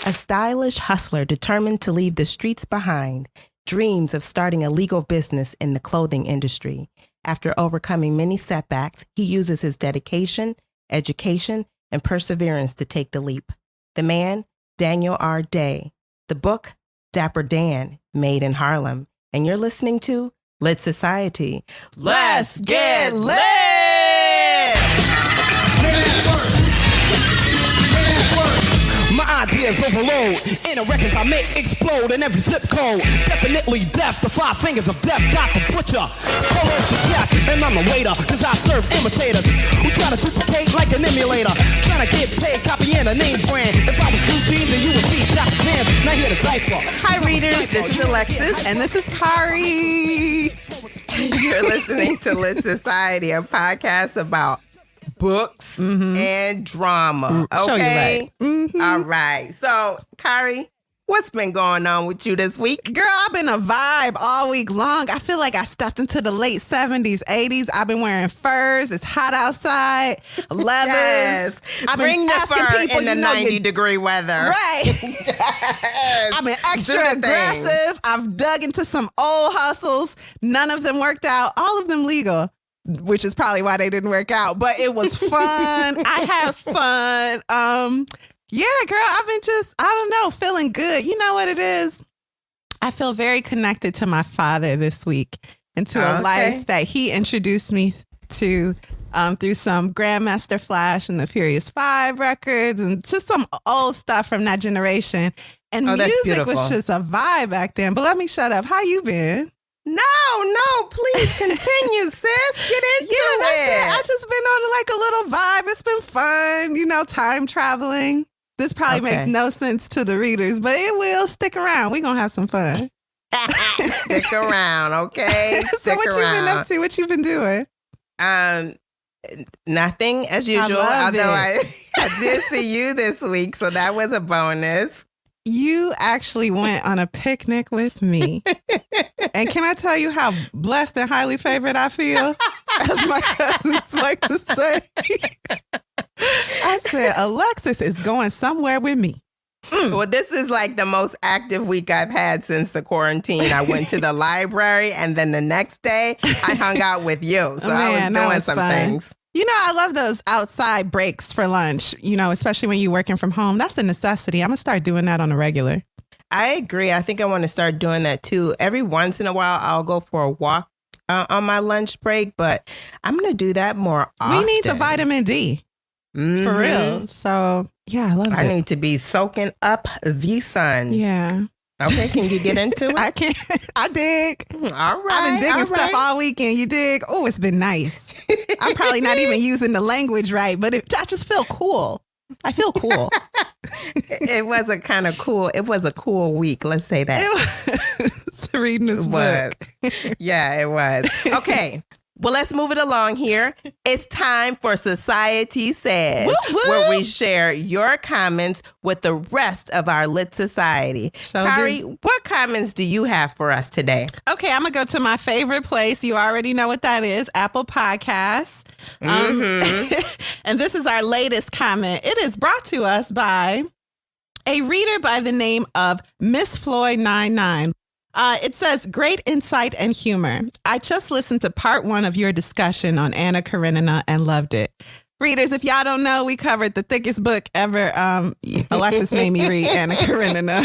A stylish hustler determined to leave the streets behind dreams of starting a legal business in the clothing industry. After overcoming many setbacks, he uses his dedication, education, and perseverance to take the leap. The man, Daniel R. Day. The book, Dapper Dan, Made in Harlem. And you're listening to Lit Society. Let's get lit! My ideas overload. Inner records I make explode in every zip code. Definitely death, the 5 fingers of death, got the butcher. Pull off the chest, and I'm the waiter, cause I serve imitators who try to duplicate like an emulator. Trying to get paid, copying a name brand. If I was Gucci, then you would see Dapper Dan. Now hear the diaper. Hi readers, this is Alexis. And this is Kari. You're listening to Lit Society, a podcast about books and drama. Okay. Show you right. Mm-hmm. All right. So, Kari, what's been going on with you this week? Girl, I've been a vibe all week long. I feel like I stepped into the late 70s, 80s. I've been wearing furs. It's hot outside. Leathers. Yes. I've Bring been the asking fur people, in the 90-degree weather. Right. Yes. I've been Do extra the thing. aggressive. I've dug into some old hustles. None of them worked out. All of them legal, which is probably why they didn't work out. But it was fun. I had fun. Yeah, girl, I've been feeling good. You know what it is? I feel very connected to my father this week and to a life that he introduced me to through some Grandmaster Flash and the Furious 5 records and just some old stuff from that generation. And music was just a vibe back then. But let me shut up. How you been? No, please continue, sis. Get into it. That's it. I just been on like a little vibe. It's been fun, time traveling. This probably makes no sense to the readers, but it will. Stick around. We're going to have some fun. Stick around, okay? So what you been up to? What you been doing? Nothing as usual, although I did see you this week, so that was a bonus. You actually went on a picnic with me. And can I tell you how blessed and highly favored I feel? As my cousins like to say. I said, Alexis is going somewhere with me. Well, this is like the most active week I've had since the quarantine. I went to the library, and then the next day I hung out with you. So I was doing some things. I love those outside breaks for lunch, especially when you're working from home. That's a necessity. I'm going to start doing that on a regular. I agree. I think I want to start doing that too. Every once in a while, I'll go for a walk on my lunch break, but I'm going to do that more often. We need the vitamin D. For real. So, yeah, I love it. I need to be soaking up the sun. Yeah. Okay, can you get into it? I can. I dig. All right. I've been digging stuff all weekend. You dig? Oh, it's been nice. I'm probably not even using the language right, but I just feel cool. I feel cool. It was a kind of cool. It was a cool week. Let's say that. It was reading this book. Yeah, it was. Okay. Well, let's move it along here. It's time for Society Says, where we share your comments with the rest of our lit society. Kari, what comments do you have for us today? Okay, I'm going to go to my favorite place. You already know what that is, Apple Podcasts. And this is our latest comment. It is brought to us by a reader by the name of Miss Floyd 99. It says, great insight and humor. I just listened to part 1 of your discussion on Anna Karenina and loved it. Readers, if y'all don't know, we covered the thickest book ever. Alexis made me read Anna Karenina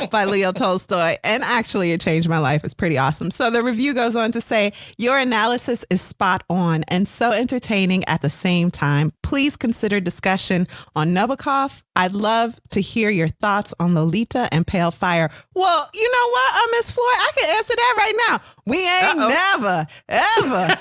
by Leo Tolstoy. And actually, it changed my life. It's pretty awesome. So the review goes on to say, your analysis is spot on and so entertaining at the same time. Please consider discussion on Nabokov. I'd love to hear your thoughts on Lolita and Pale Fire. Well, you know what, Miss Floyd? I can answer that right now. We ain't never, ever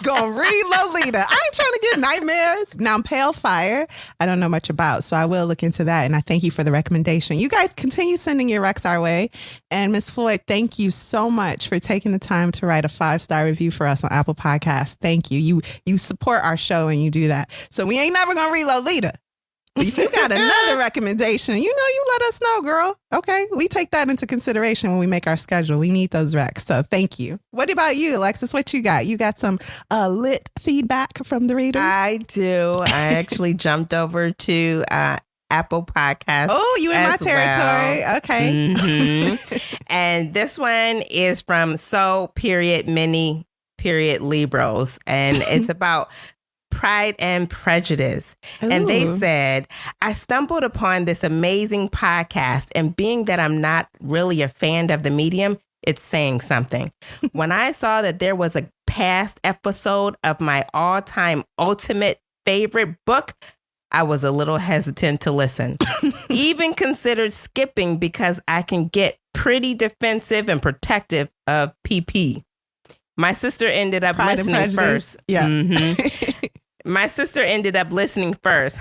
gonna read Lolita. I ain't trying to get nightmares. Now, Pale Fire, I don't know much about, so I will look into that. And I thank you for the recommendation. You guys continue sending your recs our way. And Miss Floyd, thank you so much for taking the time to write a 5-star review for us on Apple Podcasts. Thank you. You support our show and you do that. So we ain't never gonna read Lolita. If you got another recommendation, you let us know, girl. Okay. We take that into consideration when we make our schedule. We need those recs. So thank you. What about you, Alexis? What you got? You got some lit feedback from the readers? I do. I actually jumped over to Apple Podcasts. Oh, you in my territory. Well. Okay. Mm-hmm. And this one is from Libros. And it's about Pride and Prejudice. Ooh. And they said, I stumbled upon this amazing podcast, and being that I'm not really a fan of the medium, it's saying something. When I saw that there was a past episode of my all-time ultimate favorite book, I was a little hesitant to listen. Even considered skipping because I can get pretty defensive and protective of PP. My sister ended up listening first. Yeah. Mm-hmm. My sister ended up listening first,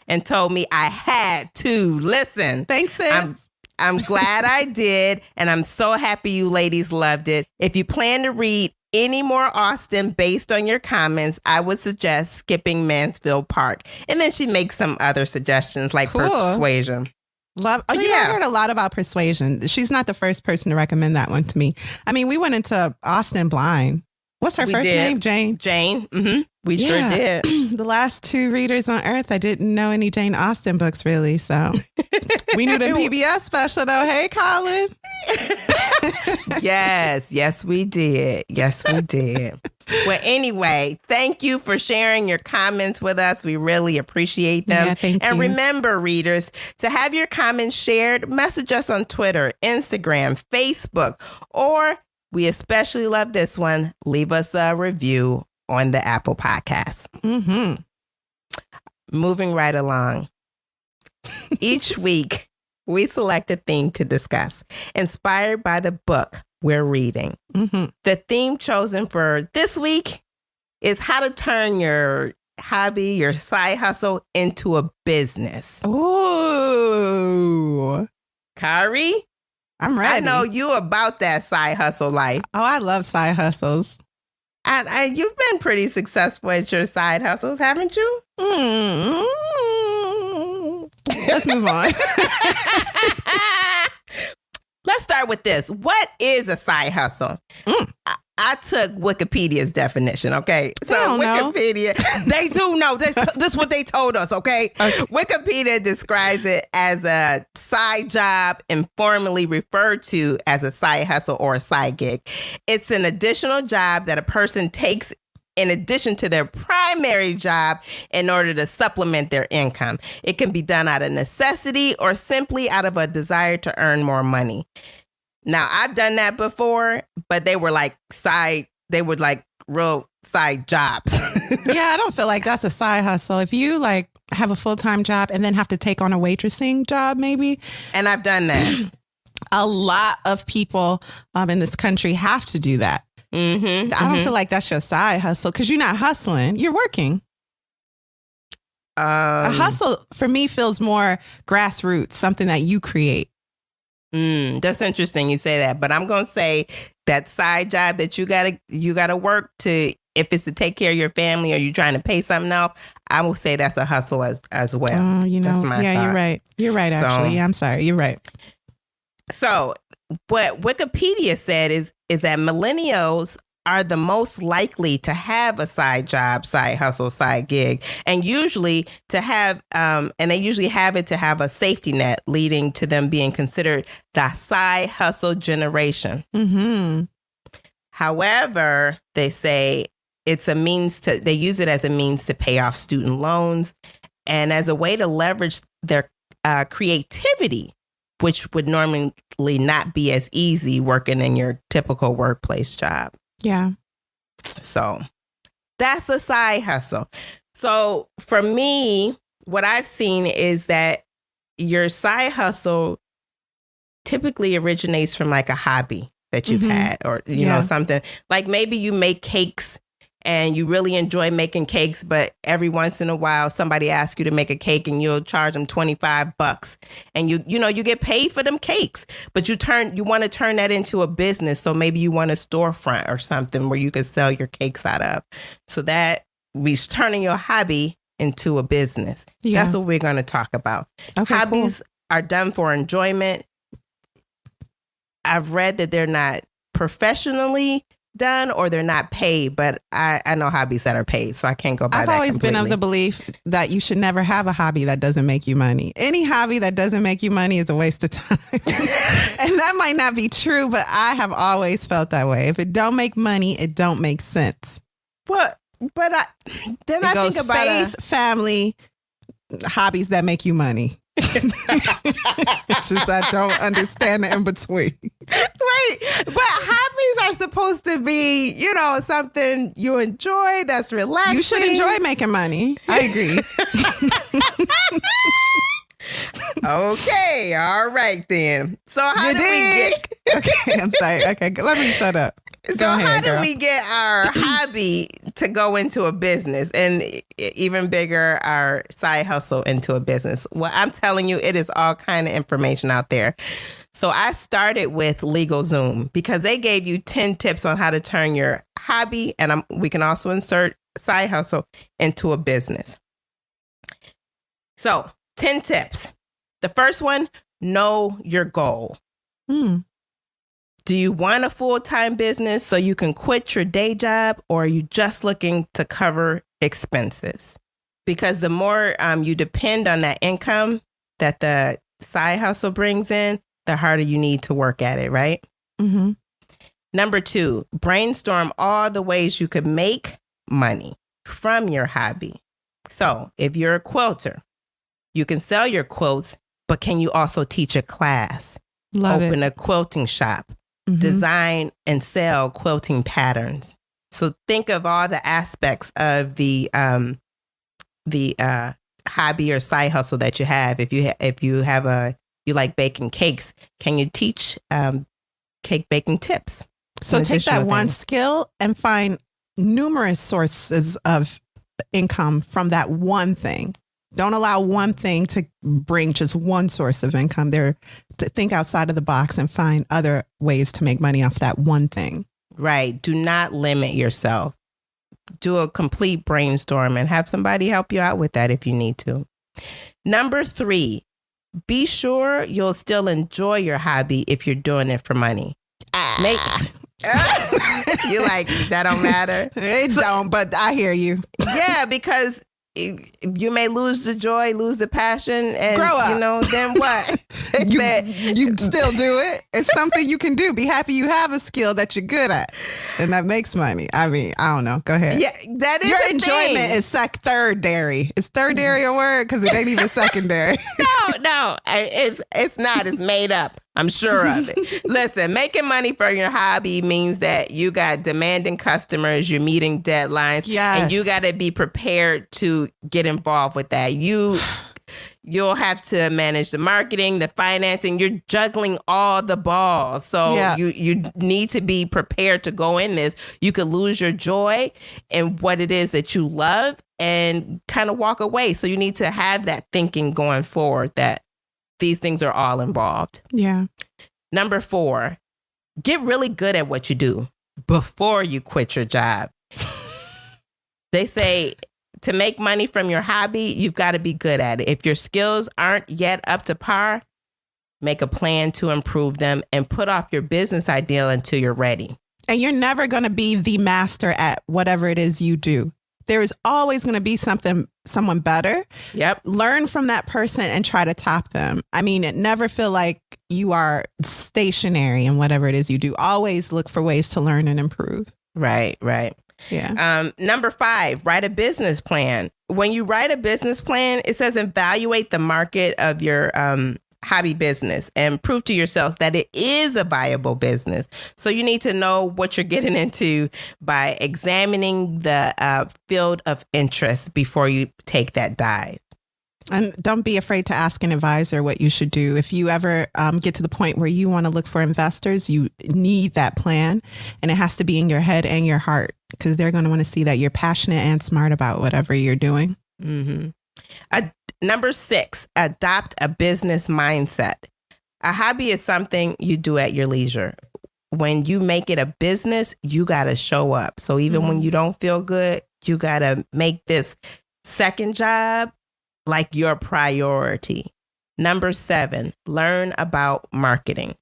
and told me I had to listen. Thanks, sis. I'm glad I did, and I'm so happy you ladies loved it. If you plan to read any more Austen based on your comments, I would suggest skipping Mansfield Park. And then she makes some other suggestions like Persuasion. Love. Oh, I heard a lot about Persuasion. She's not the first person to recommend that one to me. I mean, we went into Austen blind. What's her first name? Jane. Jane. Mm-hmm. We sure did. The last two readers on Earth, I didn't know any Jane Austen books really. So we knew the PBS special though. Hey, Colin. Yes, we did. Yes, we did. Well, anyway, thank you for sharing your comments with us. We really appreciate them. Yeah, thank you. And remember, readers, to have your comments shared, message us on Twitter, Instagram, Facebook, or we especially love this one, leave us a review on the Apple Podcasts. Mm-hmm. Moving right along. Each week, we select a theme to discuss, inspired by the book we're reading. Mm-hmm. The theme chosen for this week is how to turn your hobby, your side hustle, into a business. Ooh. Kari, I'm ready. I know you about that side hustle life. Oh, I love side hustles. And you've been pretty successful at your side hustles, haven't you? Mm-hmm. Let's move on. Let's start with this. What is a side hustle? I took Wikipedia's definition, okay? So Wikipedia, they do know. This is what they told us, okay? Wikipedia describes it as a side job, informally referred to as a side hustle or a side gig. It's an additional job that a person takes in addition to their primary job in order to supplement their income. It can be done out of necessity or simply out of a desire to earn more money. Now, I've done that before, but they were like real side jobs. Yeah, I don't feel like that's a side hustle. If you like have a full-time job and then have to take on a waitressing job, maybe. And I've done that. A lot of people in this country have to do that. Mm-hmm, I don't feel like that's your side hustle because you're not hustling. You're working. A hustle for me feels more grassroots, something that you create. That's interesting you say that, but I'm going to say that side job that you gotta work to, if it's to take care of your family or you're trying to pay something else, I will say that's a hustle as well. That's my thought. You're right. You're right, actually. Yeah, I'm sorry. You're right. So what Wikipedia said is that millennials are the most likely to have a side job, side hustle, side gig, and usually to have, and they usually have it to have a safety net, leading to them being considered the side hustle generation. Mm-hmm. However, they say they use it as a means to pay off student loans and as a way to leverage their creativity, which would normally not be as easy working in your typical workplace job. Yeah. So that's a side hustle. So for me, what I've seen is that your side hustle typically originates from like a hobby that you've had, or, you know, something like maybe you make cakes and you really enjoy making cakes, but every once in a while somebody asks you to make a cake and you'll charge them $25 and you get paid for them cakes, but you want to turn that into a business. So maybe you want a storefront or something where you can sell your cakes out of. So that means turning your hobby into a business. Yeah. That's what we're going to talk about. Okay, hobbies are done for enjoyment. I've read that they're not professionally done or they're not paid, but I know hobbies that are paid, so I can't go by that. I've always been of completely. the belief that you should never have a hobby that doesn't make you money. Any hobby that doesn't make you money is a waste of time. And that might not be true, but I have always felt that way. If it don't make money, it don't make sense. But I It goes think about faith, family, hobbies that make you money. It's just I don't understand the in between. Wait, but hobbies are supposed to be, something you enjoy that's relaxing. You should enjoy making money. I agree. Okay, all right then. So how do we get? Okay, I'm sorry. Okay, let me shut up. So how do we get our hobby to go into a business, and even bigger, our side hustle into a business? Well, I'm telling you, it is all kind of information out there. So I started with LegalZoom because they gave you 10 tips on how to turn your hobby, and we can also insert side hustle into a business. So 10 tips. The first one, know your goal. Do you want a full-time business so you can quit your day job, or are you just looking to cover expenses? Because the more you depend on that income that the side hustle brings in, the harder you need to work at it, right? Mm-hmm. Number 2, brainstorm all the ways you could make money from your hobby. So if you're a quilter, you can sell your quilts, but can you also teach a class? Open a quilting shop. Mm-hmm. Design and sell quilting patterns. So think of all the aspects of the hobby or side hustle that you have. If you like baking cakes, can you teach cake baking tips? So take that one skill and find numerous sources of income from that one thing. Don't allow one thing to bring just one source of income. Think outside of the box and find other ways to make money off that one thing. Right. Do not limit yourself. Do a complete brainstorm and have somebody help you out with that if you need to. Number 3, be sure you'll still enjoy your hobby if you're doing it for money. You like, that don't matter? It don't, but I hear you. Yeah, because you may lose the joy, lose the passion, and grow up. Then what? You still do it. It's something you can do. Be happy you have a skill that you're good at, and that makes money. I mean, I don't know. Go ahead. Yeah, that is your a enjoyment thing. is thirdary. Is thirdary a word? Because it ain't even secondary. No, it's not. It's made up. I'm sure of it. Listen, making money for your hobby means that you got demanding customers, you're meeting deadlines, and you got to be prepared to get involved with that. You'll have to manage the marketing, the financing. You're juggling all the balls. So you need to be prepared to go in this. You could lose your joy in what it is that you love and kind of walk away. So you need to have that thinking going forward that these things are all involved. Yeah. Number 4, get really good at what you do before you quit your job. They say to make money from your hobby, you've got to be good at it. If your skills aren't yet up to par, make a plan to improve them and put off your business idea until you're ready. And you're never going to be the master at whatever it is you do. There is always going to be someone better. Yep. Learn from that person and try to top them. I mean, never feel like you are stationary in whatever it is you do. Always look for ways to learn and improve. Right. Yeah. Number 5, write a business plan. When you write a business plan, it says evaluate the market of your hobby business and prove to yourselves that it is a viable business. So you need to know what you're getting into by examining the field of interest before you take that dive. And don't be afraid to ask an advisor what you should do. If you ever get to the point where you want to look for investors, you need that plan, and it has to be in your head and your heart because they're going to want to see that you're passionate and smart about whatever you're doing. Mm-hmm. Number 6, adopt a business mindset. A hobby is something you do at your leisure. When you make it a business, you got to show up. So even when you don't feel good, you got to make this second job like your priority. Number 7, learn about marketing.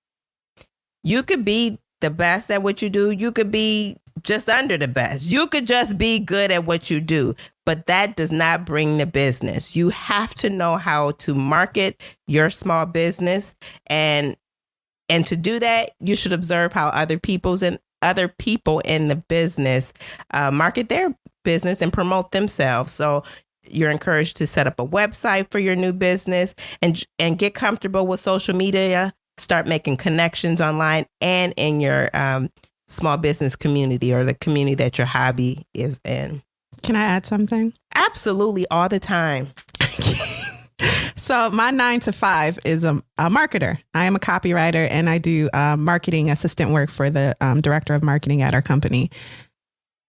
You could be the best at what you do. You could be just under the best. You could just be good at what you do, but that does not bring the business. You have to know how to market your small business, and to do that, you should observe how other people in the business market their business and promote themselves. So you're encouraged to set up a website for your new business and get comfortable with social media. Start making connections online and in your small business community, or the community that your hobby is in. Can I add something? Absolutely, all the time. So my 9 to 5 is a marketer. I am a copywriter, and I do marketing assistant work for the director of marketing at our company.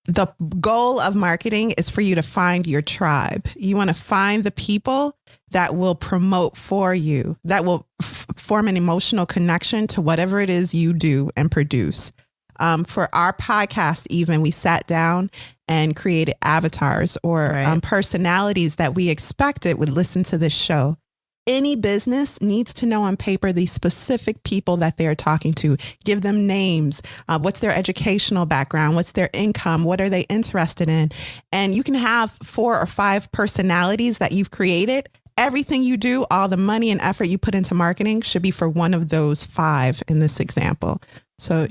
The goal of marketing is for you to find your tribe. You want to find the people that will promote for you, that will form an emotional connection to whatever it is you do and produce. For our podcast, even, we sat down and created avatars or personalities that we expected would listen to this show. Any business needs to know on paper the specific people that they're talking to. Give them names. What's their educational background? What's their income? What are they interested in? And you can have 4 or 5 personalities that you've created. Everything you do, all the money and effort you put into marketing should be for one of those 5 in this example. So,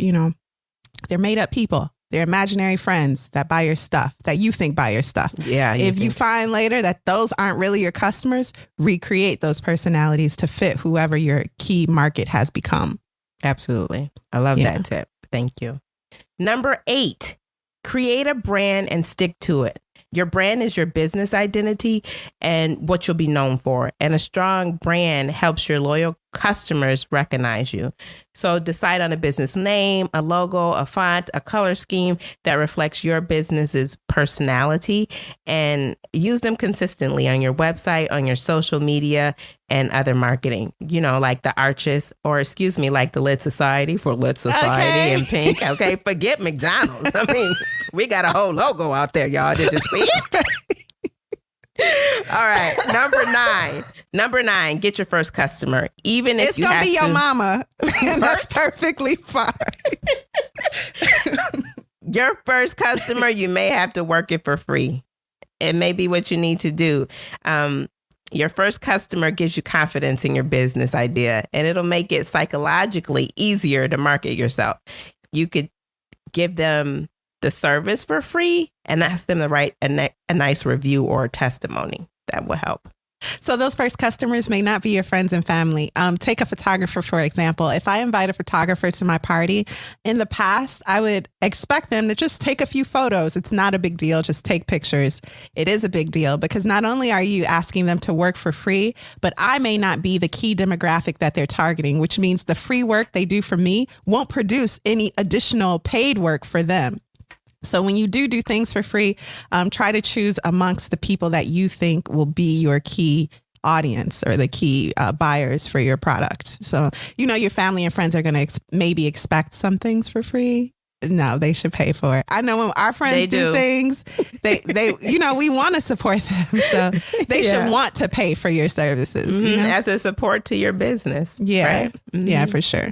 they're made up people. They're imaginary friends that buy your stuff, that you think buy your stuff. Yeah. If you find later that those aren't really your customers, recreate those personalities to fit whoever your key market has become. Absolutely. I love that tip. Thank you. Number 8, create a brand and stick to it. Your brand is your business identity and what you'll be known for. And a strong brand helps your loyal customers recognize you. So decide on a business name, a logo, a font, a color scheme that reflects your business's personality, and use them consistently on your website, on your social media, and other marketing, like the Arches, like the Lit Society for Lit Society in pink. Okay. Forget McDonald's. I mean, we got a whole logo out there, y'all. Did you see? All right. Number 9, get your first customer. Even if it's going to be your mama. And that's perfectly fine. Your first customer, you may have to work it for free. It may be what you need to do. Your first customer gives you confidence in your business idea, and it'll make it psychologically easier to market yourself. You could give them the service for free and ask them to write a nice review or testimony. That will help. So those first customers may not be your friends and family. Take a photographer, for example. If I invite a photographer to my party, in the past, I would expect them to just take a few photos. It's not a big deal. Just take pictures. It is a big deal because not only are you asking them to work for free, but I may not be the key demographic that they're targeting, which means the free work they do for me won't produce any additional paid work for them. So when you do things for free, try to choose amongst the people that you think will be your key audience or the key buyers for your product. So, your family and friends are going to maybe expect some things for free. No, they should pay for it. I know when our friends do things, they we want to support them. So they should want to pay for your services. As a support to your business. Yeah. Right? Mm-hmm. Yeah, for sure.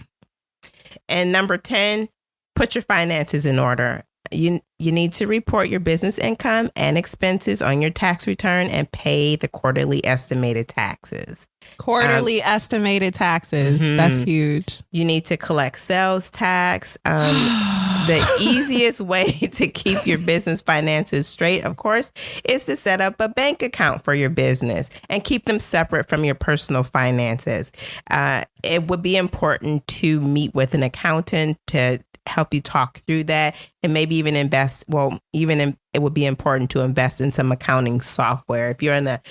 And number 10, put your finances in order. You need to report your business income and expenses on your tax return and pay the quarterly estimated taxes. Estimated taxes. Mm-hmm. That's huge. You need to collect sales tax. The easiest way to keep your business finances straight, of course, is to set up a bank account for your business and keep them separate from your personal finances. It would be important to meet with an accountant to help you talk through that, and maybe even invest. It would be important to invest in some accounting software. If you're in the,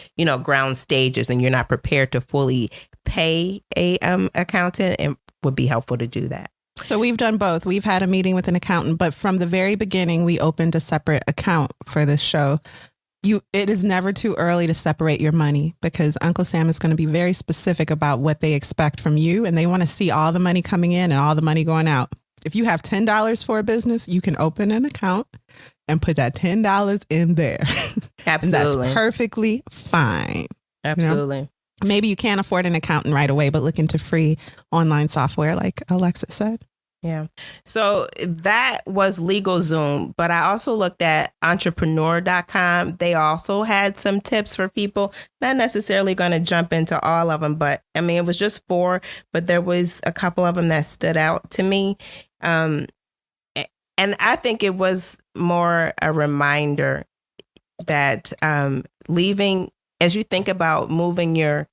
ground stages and you're not prepared to fully pay a accountant, it would be helpful to do that. So we've done both. We've had a meeting with an accountant, but from the very beginning, we opened a separate account for this show. It is never too early to separate your money because Uncle Sam is going to be very specific about what they expect from you, and they want to see all the money coming in and all the money going out. If you have $10 for a business, you can open an account and put that $10 in there. Absolutely. That's perfectly fine. Absolutely. Maybe you can't afford an accountant right away, but look into free online software like Alexa said. Yeah. So that was LegalZoom, but I also looked at entrepreneur.com. They also had some tips for people. Not necessarily going to jump into all of them, but I mean, it was just 4, but there was a couple of them that stood out to me. And I think it was more a reminder that leaving, as you think about moving your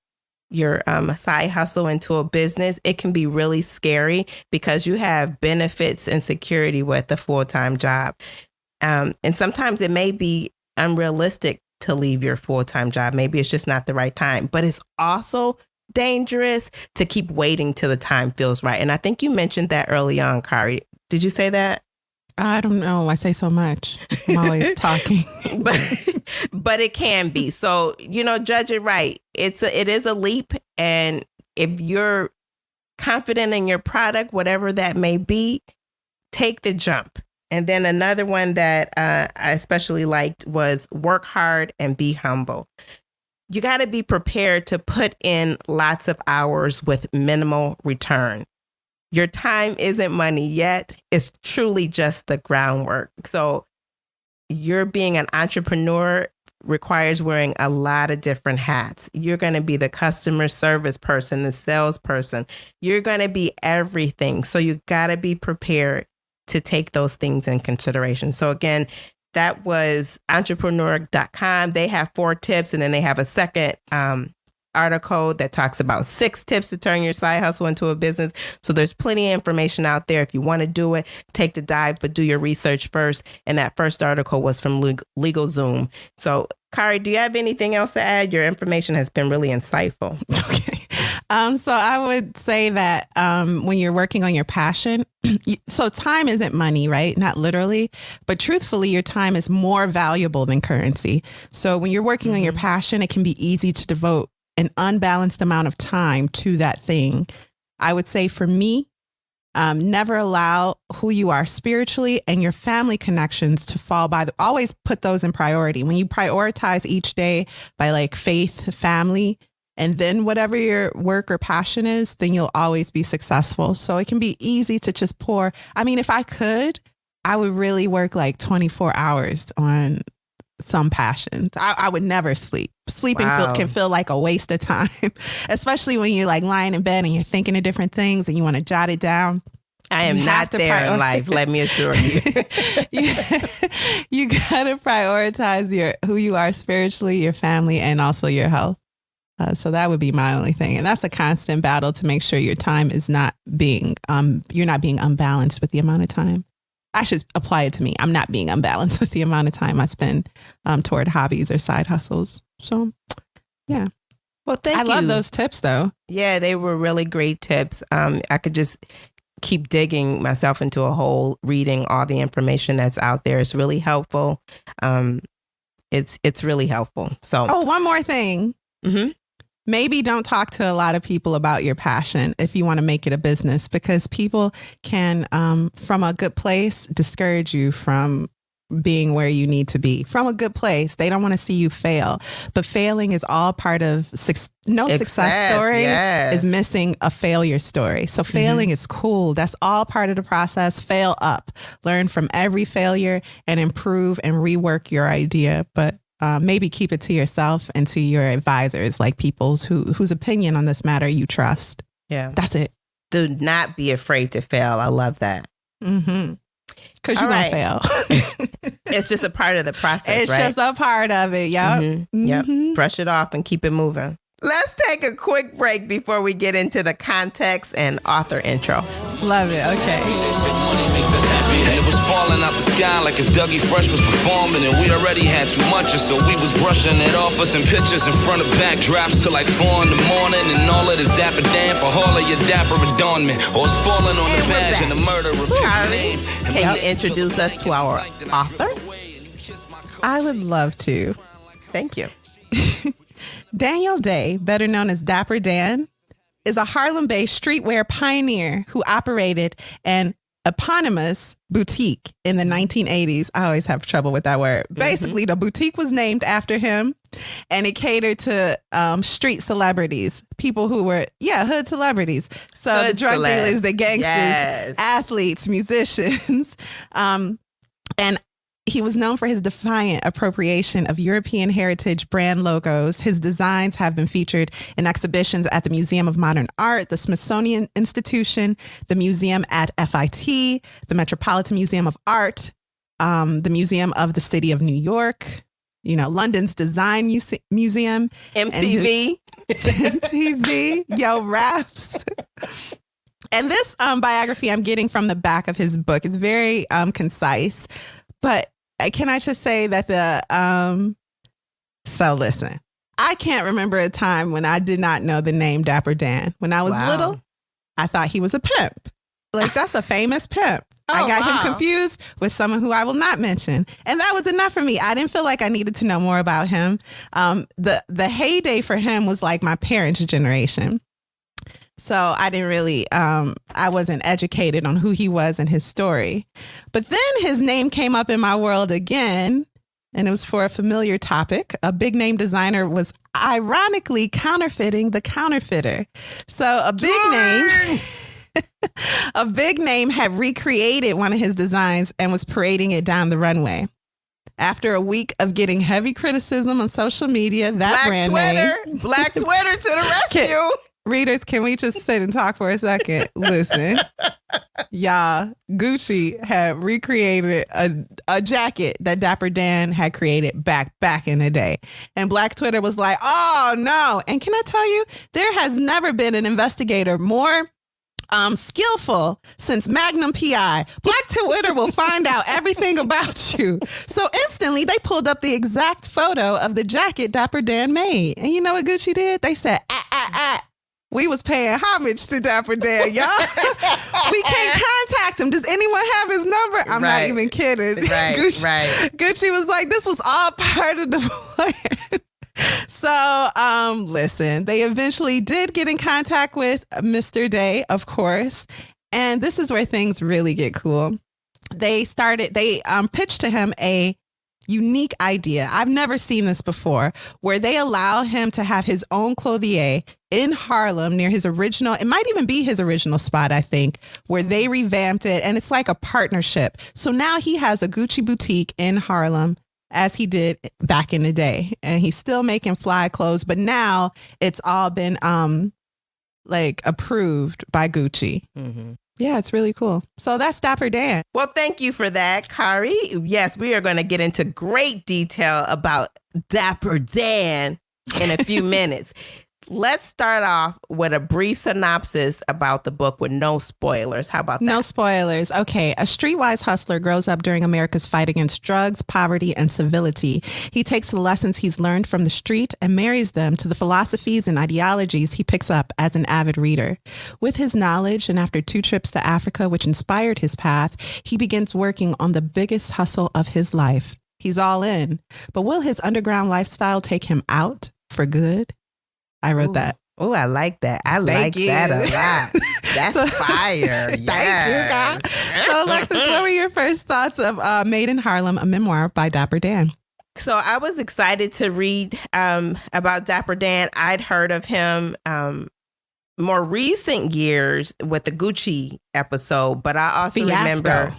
side hustle into a business, it can be really scary because you have benefits and security with a full-time job. And sometimes it may be unrealistic to leave your full-time job. Maybe it's just not the right time, but it's also dangerous to keep waiting till the time feels right. And I think you mentioned that early on, Kari. Did you say that? I don't know. I say so much. I'm always talking. but it can be. So, judge it right. It is a leap. And if you're confident in your product, whatever that may be, take the jump. And then another one that I especially liked was work hard and be humble. You got to be prepared to put in lots of hours with minimal return. Your time isn't money yet. It's truly just the groundwork. So you're being an entrepreneur requires wearing a lot of different hats. You're going to be the customer service person, the salesperson. You're going to be everything. So you got to be prepared to take those things in consideration. So again, that was entrepreneur.com. They have 4 tips, and then they have a second article that talks about 6 tips to turn your side hustle into a business. So there's plenty of information out there. If you want to do it, take the dive, but do your research first. And that first article was from LegalZoom. So Kari, do you have anything else to add? Your information has been really insightful. Okay. So I would say that when you're working on your passion, so time isn't money, right? Not literally, but truthfully, your time is more valuable than currency. So when you're working on your passion, it can be easy to devote an unbalanced amount of time to that thing. I would say for me, never allow who you are spiritually and your family connections to fall by. Always put those in priority. When you prioritize each day by like faith, family, and then whatever your work or passion is, then you'll always be successful. So it can be easy to just pour. I mean, if I could, I would really work like 24 hours on some passions. I would never sleep. Sleeping can feel like a waste of time, especially when you're like lying in bed and you're thinking of different things and you want to jot it down. I am not there in life, let me assure you. You got to prioritize who you are spiritually, your family, and also your health. So that would be my only thing. And that's a constant battle to make sure your time is not being, you're not being unbalanced with the amount of time. I should apply it to me. I'm not being unbalanced with the amount of time I spend toward hobbies or side hustles. So, yeah. Well, thank you. I love those tips, though. Yeah, they were really great tips. I could just keep digging myself into a hole, reading all the information that's out there. It's really helpful. It's really helpful. So, one more thing. Mm-hmm. Maybe don't talk to a lot of people about your passion if you want to make it a business, because people can, from a good place, discourage you from being where you need to be. From a good place, they don't want to see you fail. But failing is all part of success story is missing a failure story. So failing is cool. That's all part of the process. Fail up. Learn from every failure and improve and rework your idea. But maybe keep it to yourself and to your advisors, like people whose opinion on this matter you trust. Yeah. That's it. Do not be afraid to fail. I love that. Mm-hmm. Because you're going to fail. It's just a part of the process, It's just a part of it. Yep. Mm-hmm. Yep. Brush it off and keep it moving. Let's take a quick break before we get into the context and author intro. Love it. Okay. And it was falling out the sky like if Dougie Fresh was performing, and we already had too much, and so we was brushing it off us in pictures in front of backdrops till like 4 in the morning, and all of this Dapper Dan for all of your dapper adornment, or it's falling on the badge and the murder of your name. Can you introduce us to our author? I would love to. Thank you. Daniel Day, better known as Dapper Dan, is a Harlem-based streetwear pioneer who operated an eponymous boutique in the 1980s. I always have trouble with that word. Basically, the boutique was named after him. And it catered to street celebrities, people who were, hood celebrities. So Hood the drug celebs. dealers, the gangsters, Yes. athletes, musicians. And he was known for his defiant appropriation of European heritage brand logos. His designs have been featured in exhibitions at the Museum of Modern Art, the Smithsonian Institution, the museum at FIT, the Metropolitan Museum of Art, the Museum of the City of New York, London's Design Museum. MTV. MTV, Yo Raps. And this biography I'm getting from the back of his book is very concise. But can I just say that so listen, I can't remember a time when I did not know the name Dapper Dan. When I was little, I thought he was a pimp. Like, that's a famous pimp. I got him confused with someone who I will not mention. And that was enough for me. I didn't feel like I needed to know more about him. The heyday for him was like my parents' generation. So I didn't really, I wasn't educated on who he was and his story. But then his name came up in my world again, and it was for a familiar topic. A big name designer was ironically counterfeiting the counterfeiter. So a big name had recreated one of his designs and was parading it down the runway. After a week of getting heavy criticism on social media, that brand name. Black Twitter to the rescue. Readers, can we just sit and talk for a second? Listen, y'all, Gucci had recreated a jacket that Dapper Dan had created back in the day. And Black Twitter was like, oh, no. And can I tell you, there has never been an investigator more skillful since Magnum PI. Black Twitter will find out everything about you. So instantly they pulled up the exact photo of the jacket Dapper Dan made. And you know what Gucci did? They said, we was paying homage to Dapper Dan, y'all. We can't contact him. Does anyone have his number? I'm not even kidding. Gucci was like, this was all part of the plan. So, listen, they eventually did get in contact with Mr. Day, of course. And this is where things really get cool. They pitched to him a unique idea. I've never seen this before, where they allow him to have his own clothier in Harlem near his original, it might even be his original spot, I think, where they revamped it. And it's like a partnership. So now he has a Gucci boutique in Harlem, as he did back in the day. And he's still making fly clothes, but now it's all been approved by Gucci. Mm-hmm. Yeah, it's really cool. So that's Dapper Dan. Well, thank you for that, Kari. Yes, we are going to get into great detail about Dapper Dan in a few minutes. Let's start off with a brief synopsis about the book with no spoilers. How about that? No spoilers. Okay. A streetwise hustler grows up during America's fight against drugs, poverty, and civility. He takes the lessons he's learned from the street and marries them to the philosophies and ideologies he picks up as an avid reader. With his knowledge, and after 2 trips to Africa, which inspired his path, he begins working on the biggest hustle of his life. He's all in. But will his underground lifestyle take him out for good? I wrote that. Oh, I like that. I like that a lot. That's fire. Thank you, guys. So, Alexis, what were your first thoughts of Made in Harlem, a memoir by Dapper Dan? So I was excited to read about Dapper Dan. I'd heard of him more recent years with the Gucci episode, but I also remember,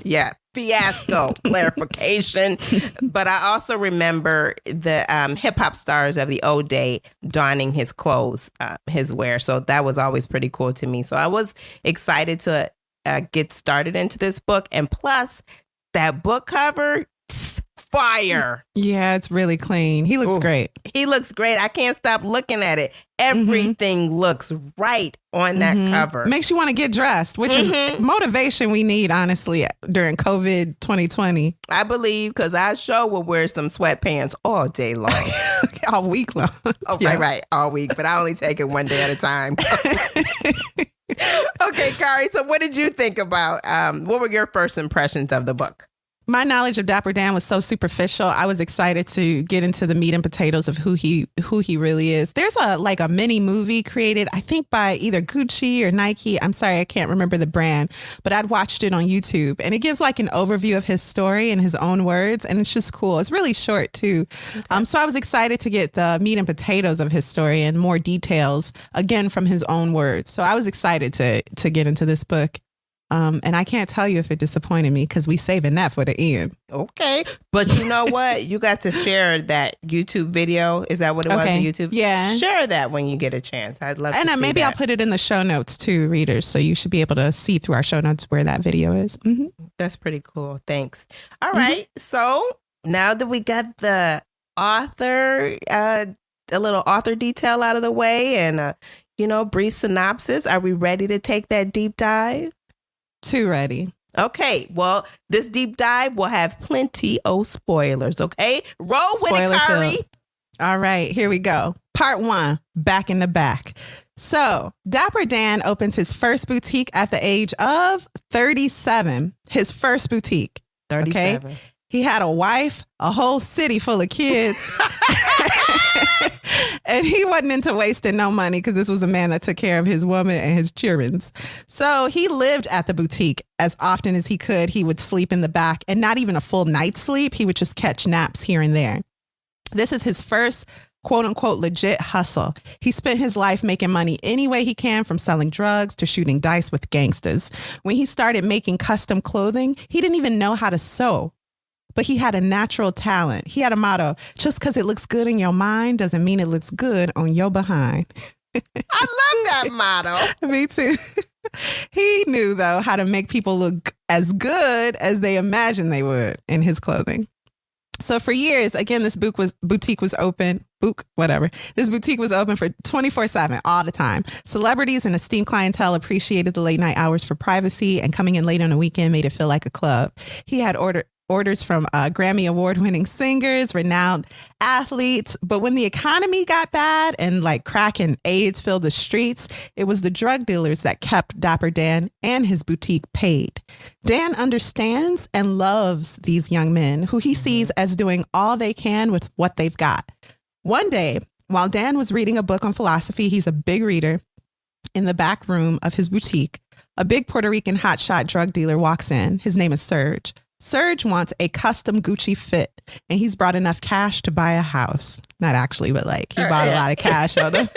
Fiasco clarification. But I also remember the hip hop stars of the old day donning his clothes, his wear. So that was always pretty cool to me. So I was excited to get started into this book. And plus, that book cover, fire. Yeah, it's really clean. He looks great. He looks great. I can't stop looking at it. Everything looks right on that cover. Makes you want to get dressed, which is motivation we need, honestly, during COVID 2020. I believe, because I sure will wear some sweatpants all day long. All week long. Oh, yeah. Right. All week. But I only take it one day at a time. Okay, Kari. So what did you think about, what were your first impressions of the book? my knowledge of Dapper Dan was so superficial. I was excited to get into the meat and potatoes of who he really is. There's a mini movie created, I think by either Gucci or Nike. I'm sorry, I can't remember the brand, but I'd watched it on YouTube, and it gives like an overview of his story in his own words, and it's just cool. It's really short too. Okay. So I was excited to get the meat and potatoes of his story and more details again from his own words. So I was excited to get into this book. And I can't tell you if it disappointed me because we saving that for the end. Okay. But you know what? You got to share that YouTube video. Is that what it was on YouTube? Yeah. Share that when you get a chance. I'd love to see maybe that. I'll put it in the show notes too, readers. So you should be able to see through our show notes where that video is. Mm-hmm. That's pretty cool. Thanks. All right. So now that we got the author, a little author detail out of the way and, brief synopsis, are we ready to take that deep dive? Too ready. Okay, well, this deep dive will have plenty of spoilers, okay? Roll Spoiler with it, Curry. filled. All right, here we go. Part 1, back in the back. So, Dapper Dan opens his first boutique at the age of 37. His first boutique. 37. Okay? He had a wife, a whole city full of kids. And he wasn't into wasting no money because this was a man that took care of his woman and his children. So he lived at the boutique as often as he could. He would sleep in the back, and not even a full night's sleep. He would just catch naps here and there. This is his first quote unquote legit hustle. He spent his life making money any way he can, from selling drugs to shooting dice with gangsters. When he started making custom clothing, he didn't even know how to sew. But he had a natural talent. He had a motto: just because it looks good in your mind doesn't mean it looks good on your behind. I love that motto. Me too. He knew, though, how to make people look as good as they imagined they would in his clothing. So for years, again, this boutique was open. This boutique was open for 24/7 all the time. Celebrities and esteemed clientele appreciated the late night hours for privacy, and coming in late on the weekend made it feel like a club. He had orders from Grammy award-winning singers, renowned athletes. But when the economy got bad and like crack and AIDS filled the streets, it was the drug dealers that kept Dapper Dan and his boutique paid. Dan understands and loves these young men who he sees as doing all they can with what they've got. One day, while Dan was reading a book on philosophy, he's a big reader, in the back room of his boutique, a big Puerto Rican hotshot drug dealer walks in. His name is Serge. Serge wants a custom Gucci fit, and he's brought enough cash to buy a house. Not actually, but like he bought a lot of cash on him.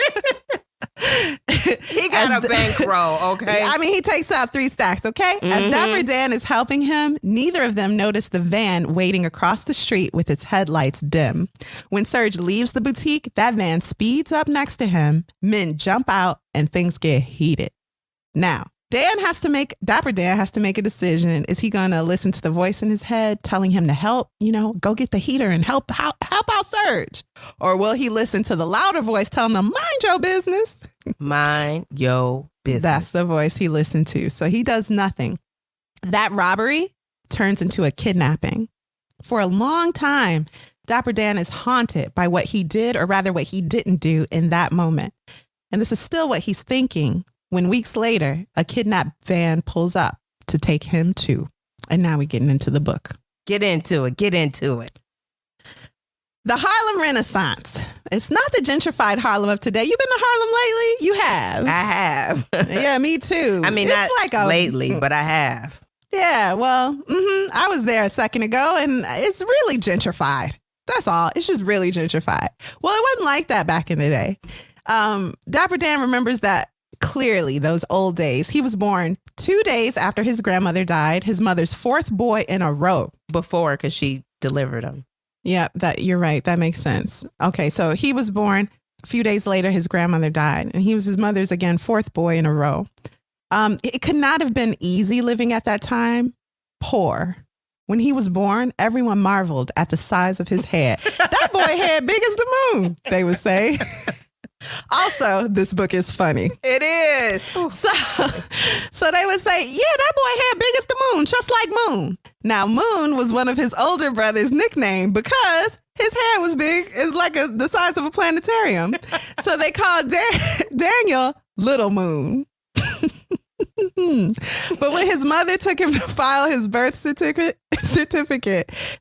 He got a bankroll, okay? I mean, he takes out 3 stacks, okay? Mm-hmm. As Dapper Dan is helping him, neither of them notice the van waiting across the street with its headlights dim. When Serge leaves the boutique, that van speeds up next to him. Men jump out, and things get heated. Now, Dapper Dan has to make a decision. Is he going to listen to the voice in his head telling him to help, go get the heater and help out Serge? Or will he listen to the louder voice telling him, mind your business? Mind your business. That's the voice he listened to. So he does nothing. That robbery turns into a kidnapping. For a long time, Dapper Dan is haunted by what he did, or rather what he didn't do in that moment. And this is still what he's thinking when weeks later, a kidnapped van pulls up to take him too. And now we're getting into the book. Get into it. The Harlem Renaissance. It's not the gentrified Harlem of today. You've been to Harlem lately? You have. I have. Yeah, me too. I mean, it's not lately, but I have. Yeah, well, I was there a second ago, and it's really gentrified. That's all. It's just really gentrified. Well, it wasn't like that back in the day. Dapper Dan remembers that clearly, those old days. He was born 2 days after his grandmother died, his mother's 4th boy in a row. Before, because she delivered him. Yeah, you're right. That makes sense. Okay, so he was born a few days later, his grandmother died, and he was his mother's, again, 4th boy in a row. It could not have been easy living at that time. Poor. When he was born, everyone marveled at the size of his head. That boy head big as the moon, they would say. Also, this book is funny. It is. So they would say, yeah, that boy head big as the moon, just like Moon. Now, Moon was one of his older brother's nickname because his hair was big. It's like the size of a planetarium. So they called Daniel Little Moon. But when his mother took him to file his birth certificate,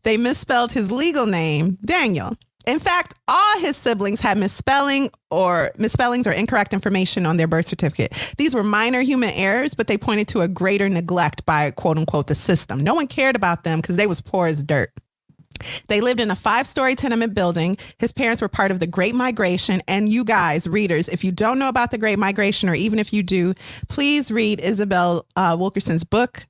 they misspelled his legal name, Daniel. In fact, all his siblings had misspellings or incorrect information on their birth certificate. These were minor human errors, but they pointed to a greater neglect by, quote unquote, the system. No one cared about them because they was poor as dirt. They lived in a 5-story tenement building. His parents were part of the Great Migration. And you guys, readers, if you don't know about the Great Migration, or even if you do, please read Isabel Wilkerson's book,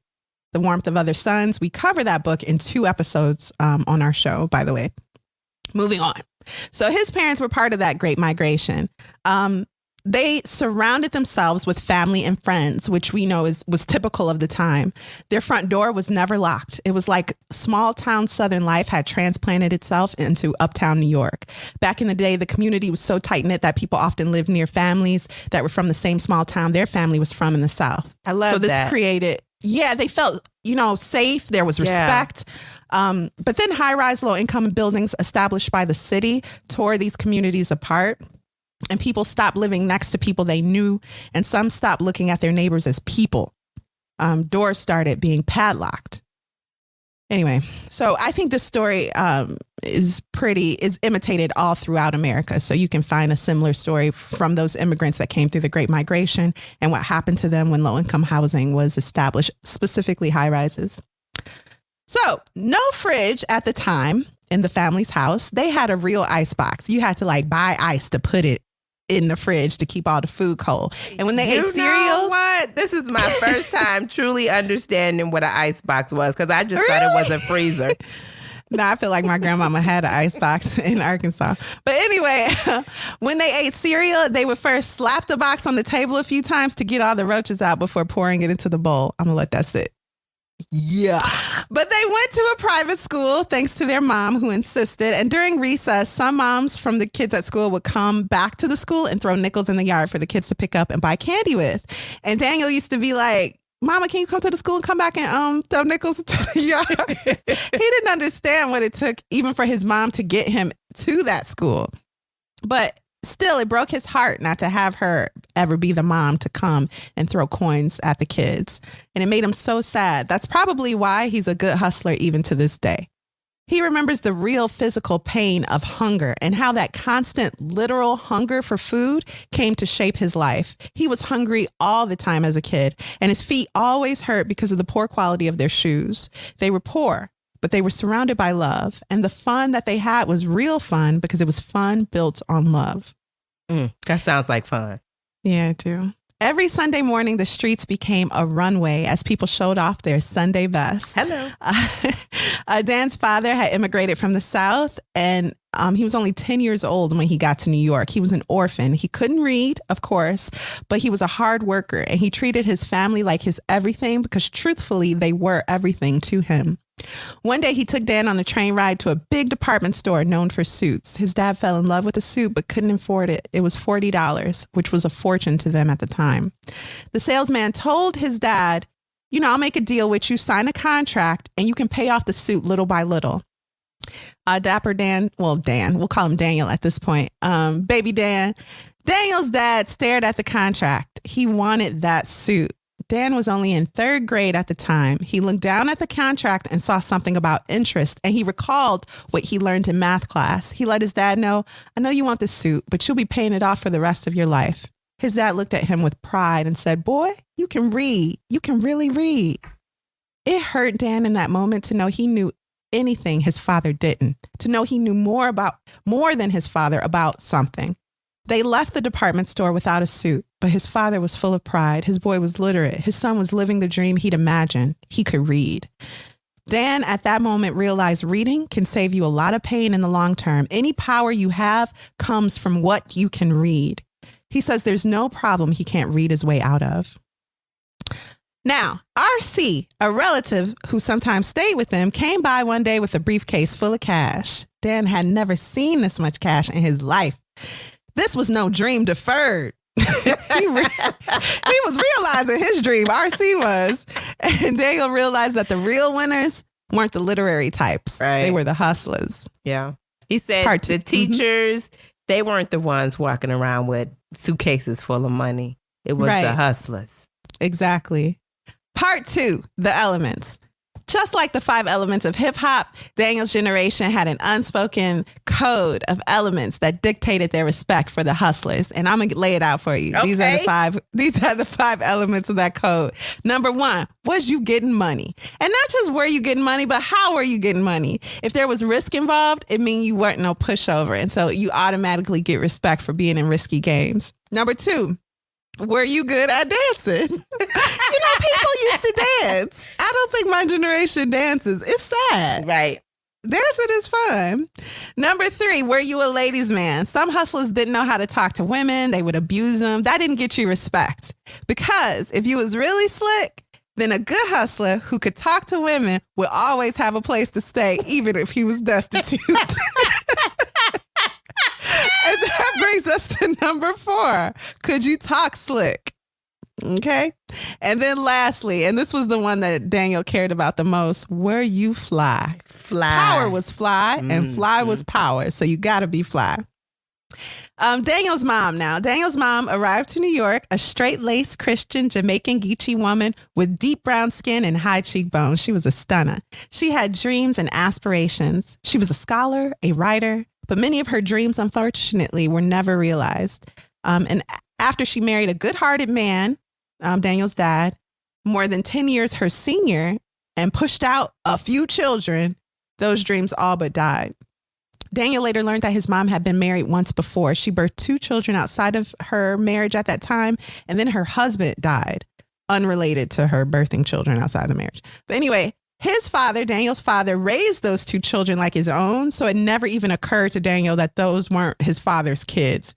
The Warmth of Other Suns. We cover that book in 2 episodes on our show, by the way. Moving on. So his parents were part of that Great Migration. They surrounded themselves with family and friends, which we know was typical of the time. Their front door was never locked. It was like small town Southern life had transplanted itself into uptown New York. Back in the day, the community was so tight-knit that people often lived near families that were from the same small town their family was from in the South. I love that. So this created, they felt, safe. There was respect. Yeah. But then high-rise, low-income buildings established by the city tore these communities apart. And people stopped living next to people they knew, and some stopped looking at their neighbors as people. Doors started being padlocked. Anyway, so I think this story is imitated all throughout America. So you can find a similar story from those immigrants that came through the Great Migration and what happened to them when low-income housing was established, specifically high-rises. So no fridge at the time in the family's house. They had a real ice box. You had to buy ice to put it in the fridge to keep all the food cold. And when they ate cereal, know what? This is my first time truly understanding what an ice box was, because I just thought it was a freezer. No, I feel like my grandmama had an ice box in Arkansas. But anyway, when they ate cereal, they would first slap the box on the table a few times to get all the roaches out before pouring it into the bowl. I'm gonna let that sit. Yeah. But they went to a private school thanks to their mom, who insisted. And during recess, some moms from the kids at school would come back to the school and throw nickels in the yard for the kids to pick up and buy candy with. And Daniel used to be like, Mama, can you come to the school and come back and throw nickels into the yard? He didn't understand what it took even for his mom to get him to that school. But still, it broke his heart not to have her ever be the mom to come and throw coins at the kids. And it made him so sad. That's probably why he's a good hustler even to this day. He remembers the real physical pain of hunger and how that constant literal hunger for food came to shape his life. He was hungry all the time as a kid, and his feet always hurt because of the poor quality of their shoes. They were poor, but they were surrounded by love. And the fun that they had was real fun because it was fun built on love. That sounds like fun. Yeah, I do. Every Sunday morning, the streets became a runway as people showed off their Sunday best. Hello. Dan's father had immigrated from the South, and he was only 10 years old when he got to New York. He was an orphan. He couldn't read, of course, but he was a hard worker, and he treated his family like his everything because truthfully, they were everything to him. One day he took Dan on a train ride to a big department store known for suits. His dad fell in love with a suit but couldn't afford it. It was $40, which was a fortune to them at the time. The salesman told his dad, I'll make a deal with you, sign a contract, and you can pay off the suit little by little. Dapper Dan, we'll call him Daniel at this point. Baby Dan. Daniel's dad stared at the contract. He wanted that suit. Dan was only in 3rd grade at the time. He looked down at the contract and saw something about interest, and he recalled what he learned in math class. He let his dad know, I know you want this suit, but you'll be paying it off for the rest of your life. His dad looked at him with pride and said, boy, you can read. You can really read. It hurt Dan in that moment to know he knew anything his father didn't, to know he knew more than his father about something. They left the department store without a suit, but his father was full of pride. His boy was literate. His son was living the dream he'd imagined. He could read. Dan, at that moment, realized reading can save you a lot of pain in the long term. Any power you have comes from what you can read. He says there's no problem he can't read his way out of. Now, RC, a relative who sometimes stayed with them, came by one day with a briefcase full of cash. Dan had never seen this much cash in his life. This was no dream deferred. He was realizing his dream, RC was. And Daniel realized that the real winners weren't the literary types. Right. They were the hustlers. Yeah. He said the teachers, they weren't the ones walking around with suitcases full of money. It was the hustlers. Exactly. Part 2, the elements. Just like the 5 elements of hip hop, Daniel's generation had an unspoken code of elements that dictated their respect for the hustlers. And I'm gonna lay it out for you. Okay. These are the 5 elements of that code. Number 1, was you getting money? And not just were you getting money, but how were you getting money? If there was risk involved, it means you weren't no pushover. And so you automatically get respect for being in risky games. Number 2, were you good at dancing? People used to dance. I don't think my generation dances. It's sad. Right. Dancing is fun. Number 3, were you a ladies' man? Some hustlers didn't know how to talk to women. They would abuse them. That didn't get you respect. Because if you was really slick, then a good hustler who could talk to women would always have a place to stay, even if he was destitute. And that brings us to number 4. Could you talk slick? Okay. And then lastly, and this was the one that Daniel cared about the most, were you fly? Fly. Power was fly and fly was power. So you got to be fly. Daniel's mom now. Daniel's mom arrived to New York, a straight-laced Christian Jamaican Geechee woman with deep brown skin and high cheekbones. She was a stunner. She had dreams and aspirations. She was a scholar, a writer, but many of her dreams, unfortunately, were never realized. And after she married a good-hearted man, Daniel's dad, more than 10 years her senior, and pushed out a few children, those dreams all but died. Daniel later learned that his mom had been married once before. She birthed 2 children outside of her marriage at that time, and then her husband died, unrelated to her birthing children outside the marriage. But anyway, his father, Daniel's father, raised those 2 children like his own, so it never even occurred to Daniel that those weren't his father's kids.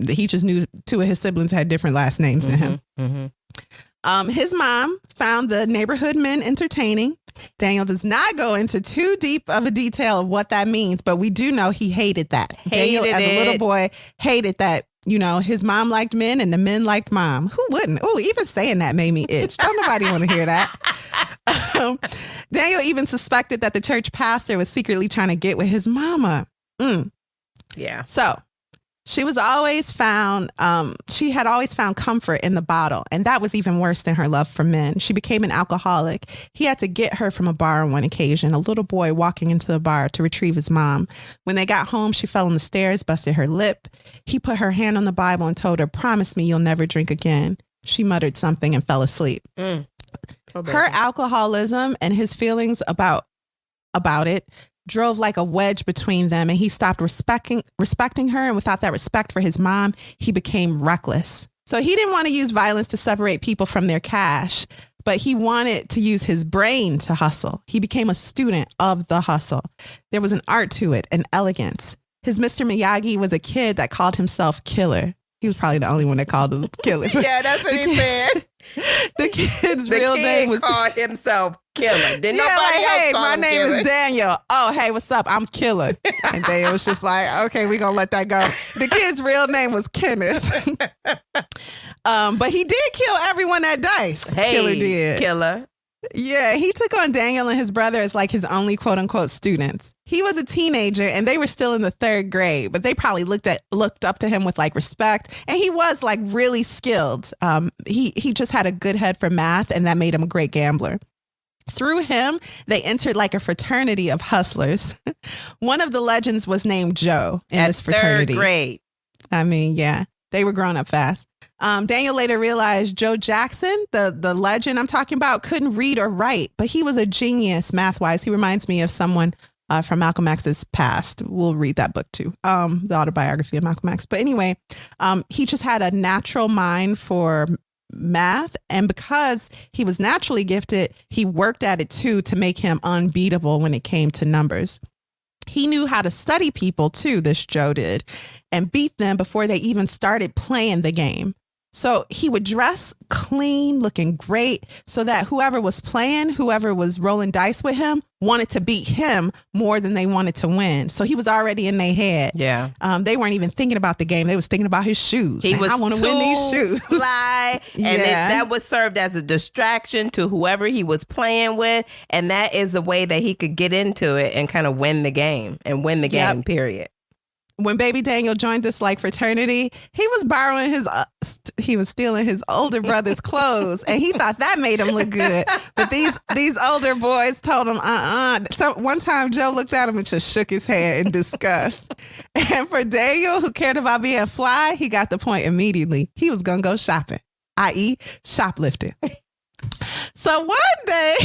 He just knew 2 of his siblings had different last names than him. Mm-hmm. His mom found the neighborhood men entertaining. Daniel does not go into too deep of a detail of what that means, but we do know he hated that. Daniel, as a little boy, hated that, his mom liked men and the men liked mom. Who wouldn't? Oh, even saying that made me itch. Don't nobody want to hear that. Daniel even suspected that the church pastor was secretly trying to get with his mama. Yeah. So she had always found comfort in the bottle, and that was even worse than her love for men. She became an alcoholic. He had to get her from a bar on one occasion, a little boy walking into the bar to retrieve his mom. When they got home, she fell on the stairs, busted her lip. He put her hand on the Bible and told her, "Promise me you'll never drink again." She muttered something and fell asleep. Her alcoholism and his feelings about it drove like a wedge between them, and he stopped respecting her. And without that respect for his mom, he became reckless. So he didn't want to use violence to separate people from their cash, but he wanted to use his brain to hustle. He became a student of the hustle. There was an art to it, an elegance. His Mr. Miyagi was a kid that called himself Killer. He was probably the only one that called him Killer. Yeah, that's what he said. The kid's real name was called himself Killer. Didn't nobody else hey, call my him name Killer? is Daniel. Oh, hey, what's up? I'm Killer. And Daniel was just like, okay, we're going to let that go. The kid's real name was Kenneth. But he did kill everyone at Dice. Hey, Killer did. Killer. Yeah, he took on Daniel and his brother as like his only quote unquote students. He was a teenager and they were still in the 3rd grade, but they probably looked up to him with like respect. And he was like really skilled. He just had a good head for math, and that made him a great gambler. Through him, they entered like a fraternity of hustlers. One of the legends was named Joe in this fraternity. 3rd grade. I mean, yeah, they were growing up fast. Daniel later realized Joe Jackson, the legend I'm talking about, couldn't read or write, but he was a genius math-wise. He reminds me of someone from Malcolm X's past. We'll read that book too, the autobiography of Malcolm X. But anyway, he just had a natural mind for math, and because he was naturally gifted, he worked at it too to make him unbeatable when it came to numbers. He knew how to study people too, this Joe did, and beat them before they even started playing the game. So he would dress clean, looking great, so that whoever was playing, whoever was rolling dice with him, wanted to beat him more than they wanted to win. So he was already in their head. Yeah. They weren't even thinking about the game. They was thinking about his shoes. He was I want to win these shoes. Fly, and Yeah. that was served as a distraction to whoever he was playing with. And that is the way that he could get into it and kind of win the game, period. when baby Daniel joined this like fraternity, he was borrowing he was stealing his older brother's clothes, and he thought that made him look good. But these older boys told him, So one time Joe looked at him and just shook his head in disgust. And for Daniel, who cared about being fly, he got the point immediately. He was gonna go shopping, i.e. shoplifting. So one day,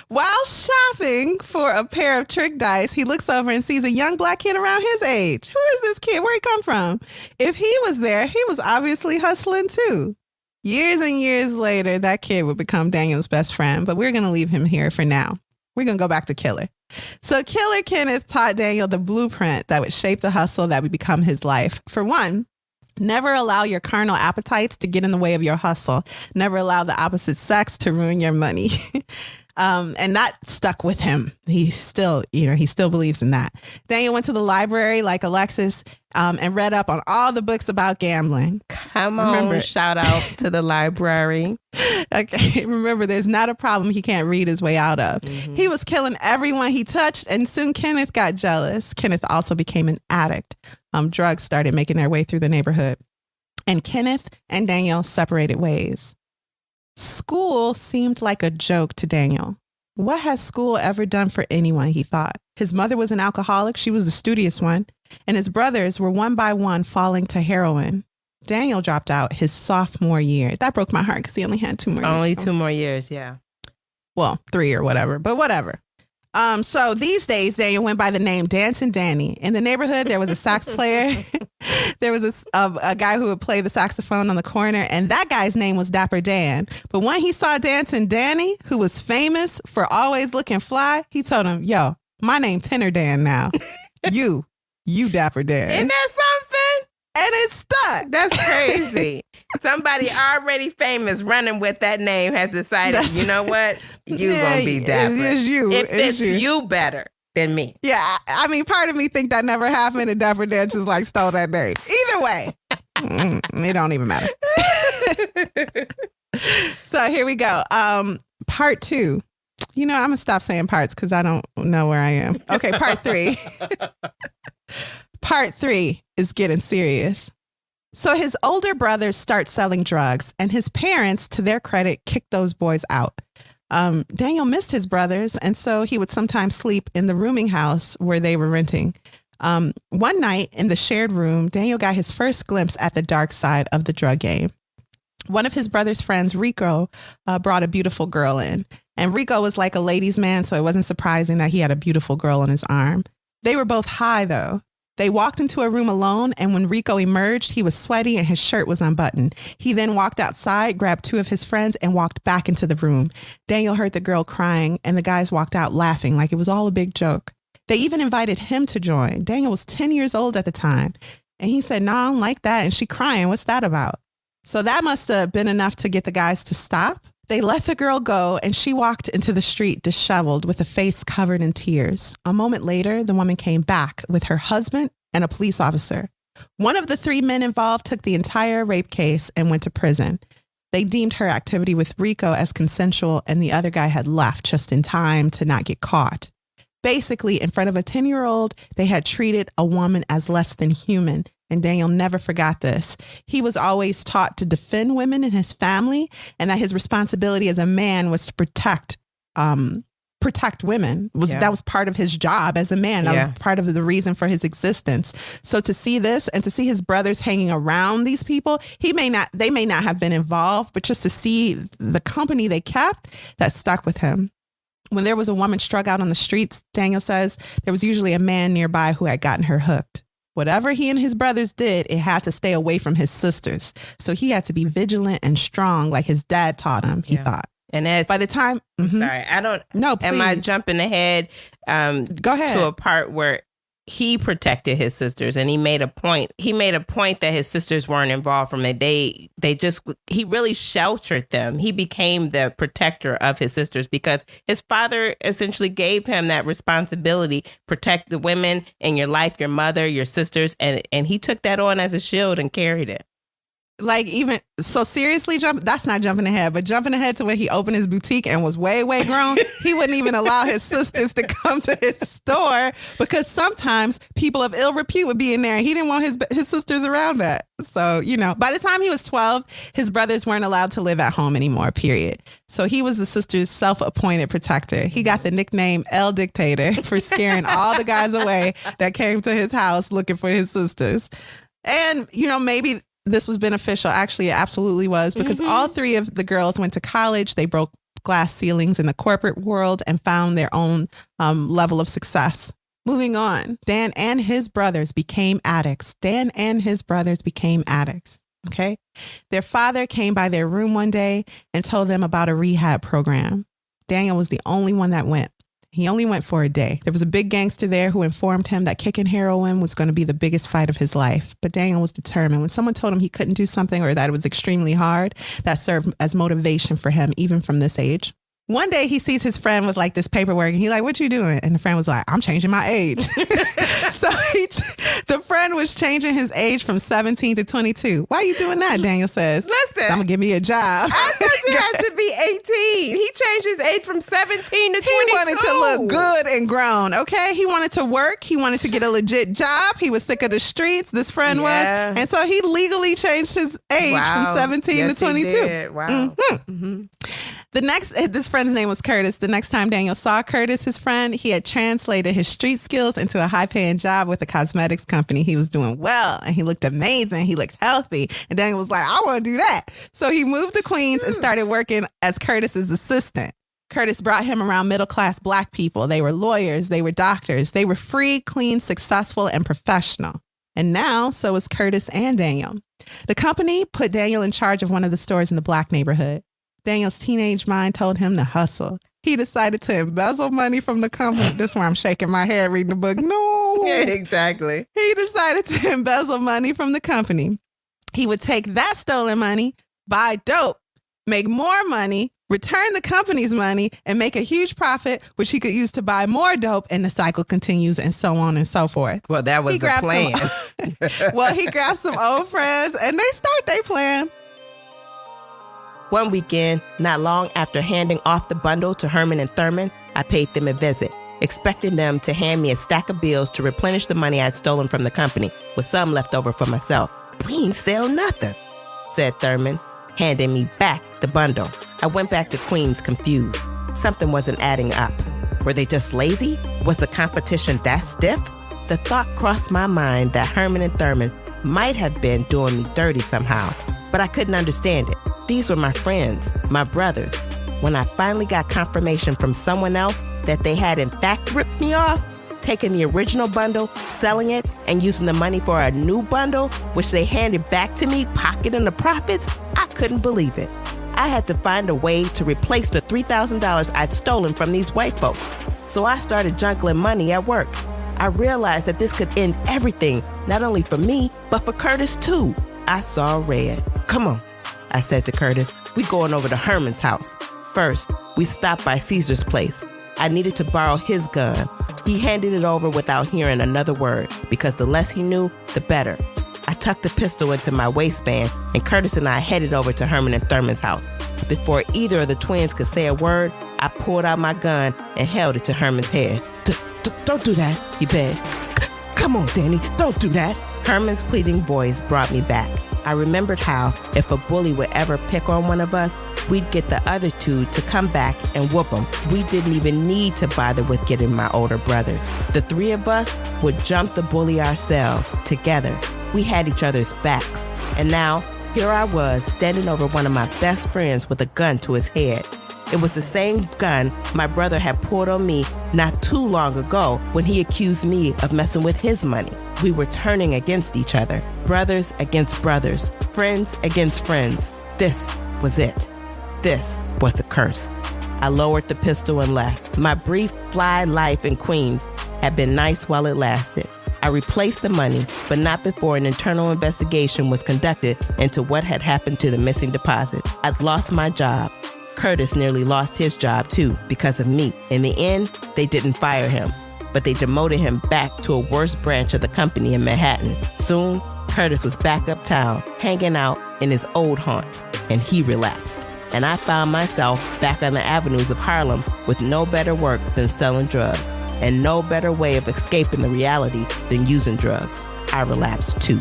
while shopping for a pair of trick dice, he looks over and sees a young black kid around his age. Who is this kid? Where'd he come from? If he was there, he was obviously hustling too. Years and years later, that kid would become Daniel's best friend, but we're going to leave him here for now. We're going to go back to Killer. So Killer Kenneth taught Daniel the blueprint that would shape the hustle that would become his life. For one, never allow your carnal appetites to get in the way of your hustle. Never allow the opposite sex to ruin your money. And that stuck with him. He still believes in that. Daniel went to the library like Alexis and read up on all the books about gambling. Come on, shout out to the library. Okay, remember, there's not a problem he can't read his way out of. Mm-hmm. He was killing everyone he touched, and soon Kenneth got jealous. Kenneth also became an addict. Drugs started making their way through the neighborhood. And Kenneth and Daniel separated ways. School seemed like a joke to Daniel. What has school ever done for anyone, he thought. His mother was an alcoholic. She was the studious one. And his brothers were one by one falling to heroin. Daniel dropped out his sophomore year. That broke my heart because he only had 2 more years. Only 2 more years, yeah. Well, 3 or whatever, but whatever. So these days, Daniel went by the name Dancing Danny. In the neighborhood, there was a sax player. There was a guy who would play the saxophone on the corner, and that guy's name was Dapper Dan. But when he saw Dancing Danny, who was famous for always looking fly, he told him, yo, my name Tenor Dan now. You Dapper Dan. Isn't that something? And it stuck. That's crazy. Somebody already famous running with that name has decided, you know what? You gonna be Dapper. It's you. It fits you better than me. Yeah, I mean, part of me think that never happened, and Dapper Dan just like stole that name. Either way, it don't even matter. So here we go. Part 2. I'm gonna stop saying parts because I don't know where I am. Okay, part 3. Part 3 is getting serious. So his older brothers start selling drugs, and his parents, to their credit, kicked those boys out. Daniel missed his brothers, and so he would sometimes sleep in the rooming house where they were renting. One night in the shared room, Daniel got his first glimpse at the dark side of the drug game. One of his brother's friends, Rico, brought a beautiful girl in. And Rico was like a ladies' man, so it wasn't surprising that he had a beautiful girl on his arm. They were both high, though. They walked into a room alone, and when Rico emerged, he was sweaty and his shirt was unbuttoned. He then walked outside, grabbed 2 of his friends, and walked back into the room. Daniel heard the girl crying, and the guys walked out laughing like it was all a big joke. They even invited him to join. Daniel was 10 years old at the time, and he said, "No, I don't like that." And she crying, "What's that about?" So that must have been enough to get the guys to stop. They let the girl go, and she walked into the street disheveled with a face covered in tears. A moment later, the woman came back with her husband and a police officer. One of the 3 men involved took the entire rape case and went to prison. They deemed her activity with Rico as consensual, and the other guy had left just in time to not get caught. Basically, in front of a 10-year-old, they had treated a woman as less than human. And Daniel never forgot this. He was always taught to defend women in his family, and that his responsibility as a man was to protect women. That was part of his job as a man. That was part of the reason for his existence. So to see this and to see his brothers hanging around these people, they may not have been involved, but just to see the company they kept, that stuck with him. When there was a woman struck out on the streets, Daniel says, there was usually a man nearby who had gotten her hooked. Whatever he and his brothers did, it had to stay away from his sisters. So he had to be vigilant and strong like his dad taught him, he thought. And as by the time, sorry, I don't no, please. Am I jumping ahead? Go ahead. To a part where he protected his sisters, and he made a point. He made a point that his sisters weren't involved from it. He really sheltered them. He became the protector of his sisters because his father essentially gave him that responsibility, protect the women in your life, your mother, your sisters, and he took that on as a shield and carried it. like even so seriously that's not jumping ahead, but jumping ahead to where he opened his boutique and was way grown. He wouldn't even allow his sisters to come to his store because sometimes people of ill repute would be in there and he didn't want his sisters around that. So, by the time he was 12, his brothers weren't allowed to live at home anymore, period. So he was the sister's self-appointed protector. He got the nickname El Dictator for scaring all the guys away that came to his house looking for his sisters. And, maybe this was beneficial. Actually, it absolutely was, because all three of the girls went to college. They broke glass ceilings in the corporate world and found their own level of success. Moving on, Dan and his brothers became addicts. Okay. Their father came by their room one day and told them about a rehab program. Daniel was the only one that went. He only went for a day. There was a big gangster there who informed him that kicking heroin was going to be the biggest fight of his life. But Daniel was determined. When someone told him he couldn't do something or that it was extremely hard, that served as motivation for him, even from this age. One day he sees his friend with like this paperwork and he's like, "What you doing?" And the friend was like, "I'm changing my age." So the friend was changing his age from 17 to 22. "Why are you doing that?" Daniel says. Listen, "I'm going to give me a job." I thought you had to be 18. He changed his age from 17 to 22. He wanted to look good and grown, okay? He wanted to work. He wanted to get a legit job. He was sick of the streets, this friend was. And so he legally changed his age from 17 to 22. He did. Wow. This friend's name was Curtis. The next time Daniel saw Curtis, his friend, he had translated his street skills into a high-paying job with a cosmetics company. He was doing well, and he looked amazing. He looked healthy. And Daniel was like, "I want to do that." So he moved to Queens and started working as Curtis's assistant. Curtis brought him around middle-class Black people. They were lawyers. They were doctors. They were free, clean, successful, and professional. And now, so is Curtis and Daniel. The company put Daniel in charge of one of the stores in the Black neighborhood. Daniel's teenage mind told him to hustle. He decided to embezzle money from the company. This is where I'm shaking my head reading the book. No. Yeah, exactly. He decided to embezzle money from the company. He would take that stolen money, buy dope, make more money, return the company's money, and make a huge profit, which he could use to buy more dope, and the cycle continues, and so on and so forth. Well, that was the plan. He grabbed some old friends, and they start their plan. One weekend, not long after handing off the bundle to Herman and Thurman, I paid them a visit, expecting them to hand me a stack of bills to replenish the money I'd stolen from the company, with some left over for myself. "We ain't sell nothing," said Thurman, handing me back the bundle. I went back to Queens confused. Something wasn't adding up. Were they just lazy? Was the competition that stiff? The thought crossed my mind that Herman and Thurman might have been doing me dirty somehow, but I couldn't understand it. These were my friends, my brothers. When I finally got confirmation from someone else that they had in fact ripped me off, taking the original bundle, selling it, and using the money for a new bundle, which they handed back to me, pocketing the profits, I couldn't believe it. I had to find a way to replace the $3,000 I'd stolen from these white folks. So I started juggling money at work. I realized that this could end everything, not only for me, but for Curtis too. I saw red. "Come on," I said to Curtis. "We going over to Herman's house." First, we stopped by Caesar's place. I needed to borrow his gun. He handed it over without hearing another word, because the less he knew, the better. I tucked the pistol into my waistband, and Curtis and I headed over to Herman and Thurman's house. Before either of the twins could say a word, I pulled out my gun and held it to Herman's head. Don't do that," he begged. "Come on, Danny, don't do that." Herman's pleading voice brought me back. I remembered how, if a bully would ever pick on one of us, we'd get the other two to come back and whoop them. We didn't even need to bother with getting my older brothers. The three of us would jump the bully ourselves, together. We had each other's backs. And now, here I was, standing over one of my best friends with a gun to his head. It was the same gun my brother had pulled on me not too long ago when he accused me of messing with his money. We were turning against each other. Brothers against brothers. Friends against friends. This was it. This was the curse. I lowered the pistol and left. My brief fly life in Queens had been nice while it lasted. I replaced the money, but not before an internal investigation was conducted into what had happened to the missing deposit. I'd lost my job. Curtis nearly lost his job too because of me. In the end, they didn't fire him, but they demoted him back to a worse branch of the company in Manhattan. Soon, Curtis was back uptown, hanging out in his old haunts, and he relapsed. And I found myself back on the avenues of Harlem with no better work than selling drugs, and no better way of escaping the reality than using drugs. I relapsed too.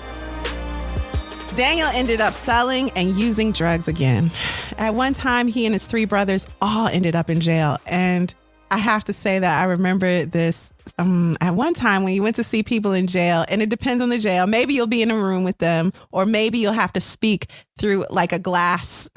Daniel ended up selling and using drugs again. At one time, he and his 3 brothers all ended up in jail. And I have to say that I remember this at one time when you went to see people in jail, and it depends on the jail. Maybe you'll be in a room with them, or maybe you'll have to speak through like a glass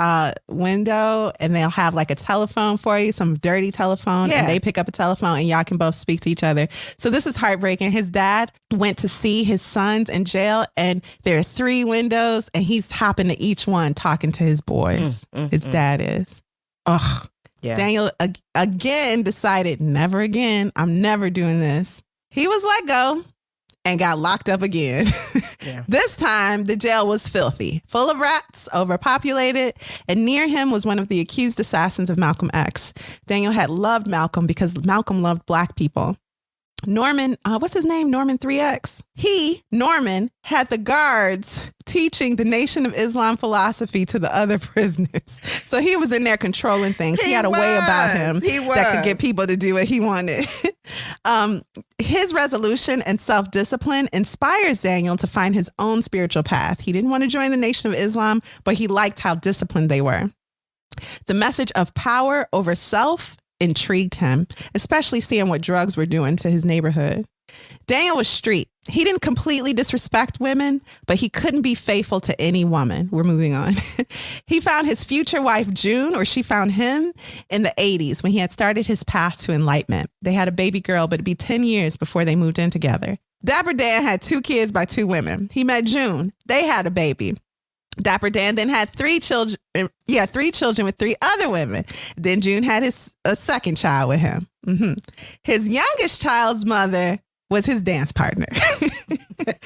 window, and they'll have like a telephone for you, some dirty telephone, and they pick up a telephone and y'all can both speak to each other. So this is heartbreaking. His dad went to see his sons in jail, and there are 3 windows, and he's hopping to each one talking to his boys. His dad is. Ugh. Yeah. Daniel again decided, never again. I'm never doing this. He was let go and got locked up again. This time, the jail was filthy, full of rats, overpopulated, and near him was one of the accused assassins of Malcolm X. Daniel had loved Malcolm because Malcolm loved Black people. Norman, what's his name? Norman 3X. Norman, had the guards teaching the Nation of Islam philosophy to the other prisoners. So he was in there controlling things. He had a way about him that could get people to do what he wanted. His resolution and self-discipline inspires Daniel to find his own spiritual path. He didn't want to join the Nation of Islam, but he liked how disciplined they were. The message of power over self intrigued him, especially seeing what drugs were doing to his neighborhood. Daniel was street. He didn't completely disrespect women, but he couldn't be faithful to any woman. We're moving on. He found his future wife, June, or she found him in the 80s when he had started his path to enlightenment. They had a baby girl, but it'd be 10 years before they moved in together. Dapper Dan had 2 kids by 2 women. He met June. They had a baby. Dapper Dan then had 3 children. 3 children with 3 other women. Then June had a second child with him. His youngest child's mother was his dance partner. He got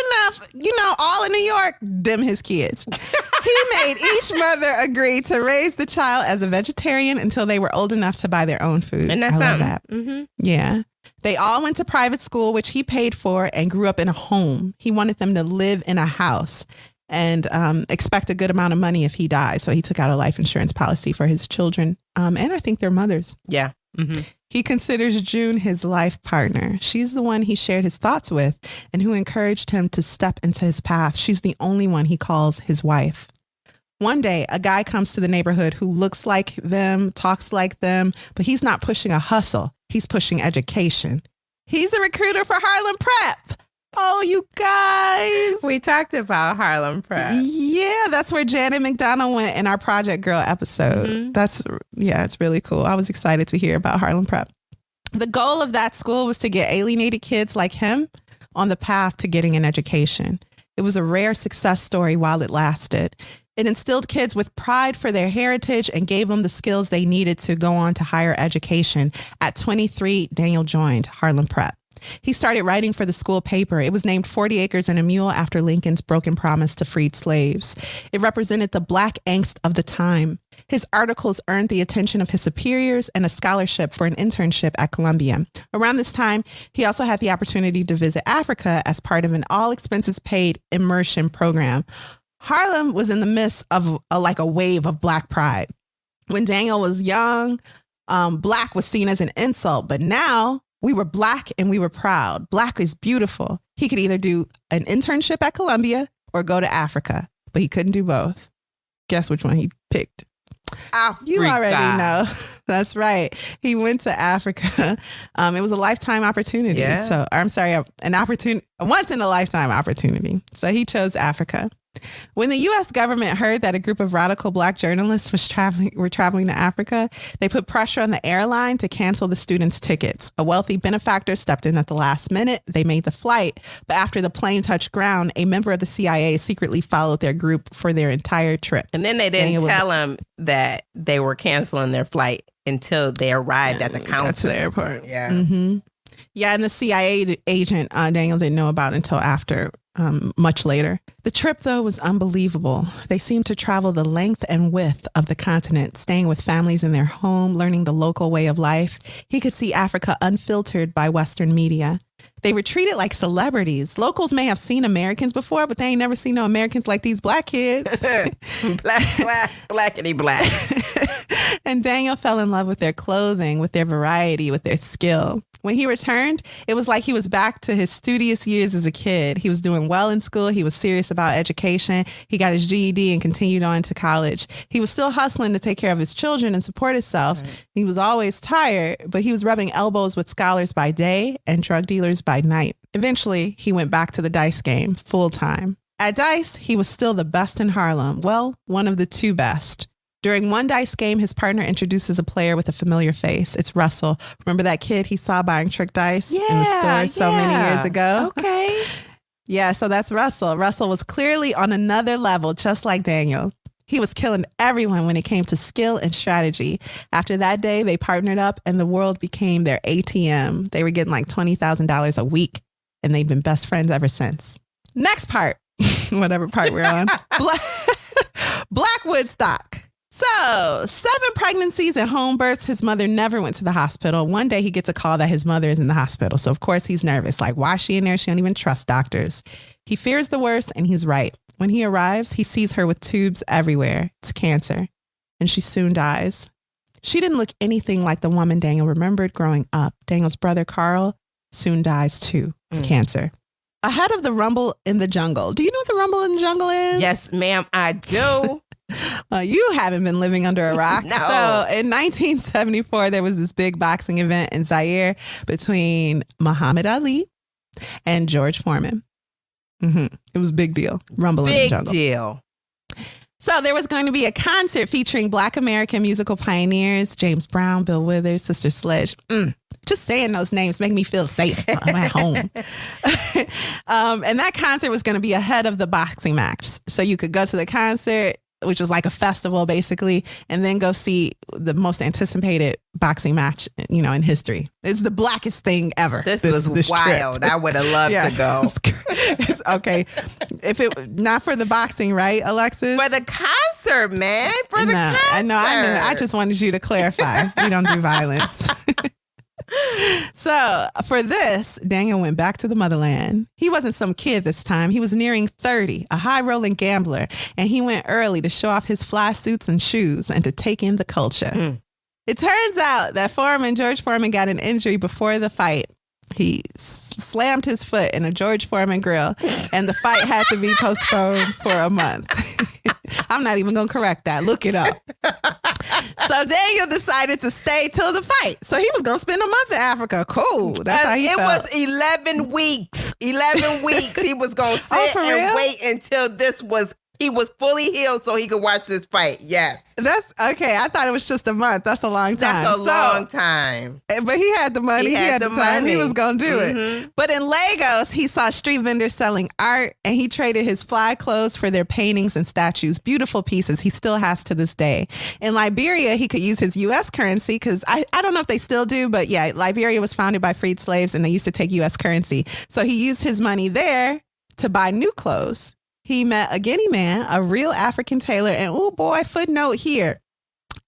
enough, all in New York, them his kids. He made each mother agree to raise the child as a vegetarian until they were old enough to buy their own food. And that's something. That. Yeah. They all went to private school, which he paid for, and grew up in a home. He wanted them to live in a house and expect a good amount of money if he died. So he took out a life insurance policy for his children and I think their mothers. Yeah. He considers June his life partner. She's the one he shared his thoughts with and who encouraged him to step into his path. She's the only one he calls his wife. One day, a guy comes to the neighborhood who looks like them, talks like them, but he's not pushing a hustle. He's pushing education. He's a recruiter for Harlem Prep. Oh, you guys. We talked about Harlem Prep. Yeah, that's where Janet McDonald went in our Project Girl episode. It's really cool. I was excited to hear about Harlem Prep. The goal of that school was to get alienated kids like him on the path to getting an education. It was a rare success story while it lasted. It instilled kids with pride for their heritage and gave them the skills they needed to go on to higher education. At 23, Daniel joined Harlem Prep. He started writing for the school paper. It was named 40 Acres and a Mule after Lincoln's broken promise to freed slaves. It represented the Black angst of the time. His articles earned the attention of his superiors and a scholarship for an internship at Columbia. Around this time, he also had the opportunity to visit Africa as part of an all-expenses-paid immersion program. Harlem was in the midst of a wave of Black pride. When Daniel was young, Black was seen as an insult, but now we were Black and we were proud. Black is beautiful. He could either do an internship at Columbia or go to Africa, but he couldn't do both. Guess which one he picked? Africa. You already know. That's right. He went to Africa. It was a lifetime opportunity. Yeah. So I'm sorry, a once in a lifetime opportunity. So he chose Africa. When the U.S. government heard that a group of radical Black journalists were traveling to Africa, they put pressure on the airline to cancel the students' tickets. A wealthy benefactor stepped in at the last minute. They made the flight, but after the plane touched ground, a member of the CIA secretly followed their group for their entire trip. And then they didn't tell them that they were canceling their flight until they arrived at the counter. Got to the airport. Yeah. Mm-hmm. Yeah, and the CIA agent Daniel didn't know about until after, much later. The trip, though, was unbelievable. They seemed to travel the length and width of the continent, staying with families in their home, learning the local way of life. He could see Africa unfiltered by Western media. They were treated like celebrities. Locals may have seen Americans before, but they ain't never seen no Americans like these black kids. Blackity black. And Daniel fell in love with their clothing, with their variety, with their skill. When he returned, it was like he was back to his studious years as a kid. He was doing well in school. He was serious about education. He got his GED and continued on to college. He was still hustling to take care of his children and support himself. Right. He was always tired, but he was rubbing elbows with scholars by day and drug dealers by night. Eventually, he went back to the dice game full time. At dice, he was still the best in Harlem. Well, one of the two best. During one dice game, his partner introduces a player with a familiar face. It's Russell. Remember that kid he saw buying trick dice in the store so many years ago? Okay. Yeah, so that's Russell. Russell was clearly on another level, just like Daniel. He was killing everyone when it came to skill and strategy. After that day, they partnered up and the world became their ATM. They were getting like $20,000 a week, and they've been best friends ever since. Next part, whatever part we're on. Black Woodstock. So 7 pregnancies and home births. His mother never went to the hospital. One day he gets a call that his mother is in the hospital. So of course he's nervous. Like, why is she in there? She don't even trust doctors. He fears the worst, and he's right. When he arrives, he sees her with tubes everywhere. It's cancer. And she soon dies. She didn't look anything like the woman Daniel remembered growing up. Daniel's brother, Carl, soon dies too of cancer. Ahead of the rumble in the jungle. Do you know what the rumble in the jungle is? Yes, ma'am, I do. You haven't been living under a rock. No. So in 1974, there was this big boxing event in Zaire between Muhammad Ali and George Foreman. It was a big deal. Rumble in the jungle. Big deal. So there was going to be a concert featuring Black American musical pioneers, James Brown, Bill Withers, Sister Sledge. Just saying those names make me feel safe. I'm at home. And that concert was going to be ahead of the boxing match. So you could go to the concert, which was like a festival basically, and then go see the most anticipated boxing match, you know, in history. It's the blackest thing ever. This was wild. Trip. I would have loved to go. It's okay. If it not for the boxing, right, Alexis? For the concert, man. For the concert. I know. I just wanted you to clarify. We don't do violence. So for this, Daniel went back to the motherland. He wasn't some kid this time. He was nearing 30, a high-rolling gambler, and he went early to show off his fly suits and shoes and to take in the culture. It turns out that George Foreman got an injury before the fight. He slammed his foot in a George Foreman grill, and the fight had to be postponed for a month. I'm not even going to correct that. Look it up. So Daniel decided to stay till the fight. So he was going to spend a month in Africa. Cool. That's how he felt. It was 11 weeks. 11 weeks. He was going to sit and wait until he was fully healed so he could watch this fight. Yes. That's okay. I thought it was just a month. That's a long time. That's a long time. But he had the money. He had the time. He was going to do it. But in Lagos, he saw street vendors selling art, and he traded his fly clothes for their paintings and statues. Beautiful pieces he still has to this day. In Liberia, he could use his U.S. currency because I don't know if they still do, but yeah, Liberia was founded by freed slaves and they used to take U.S. currency. So he used his money there to buy new clothes. He met a Guinea man, a real African tailor, and oh boy, footnote here.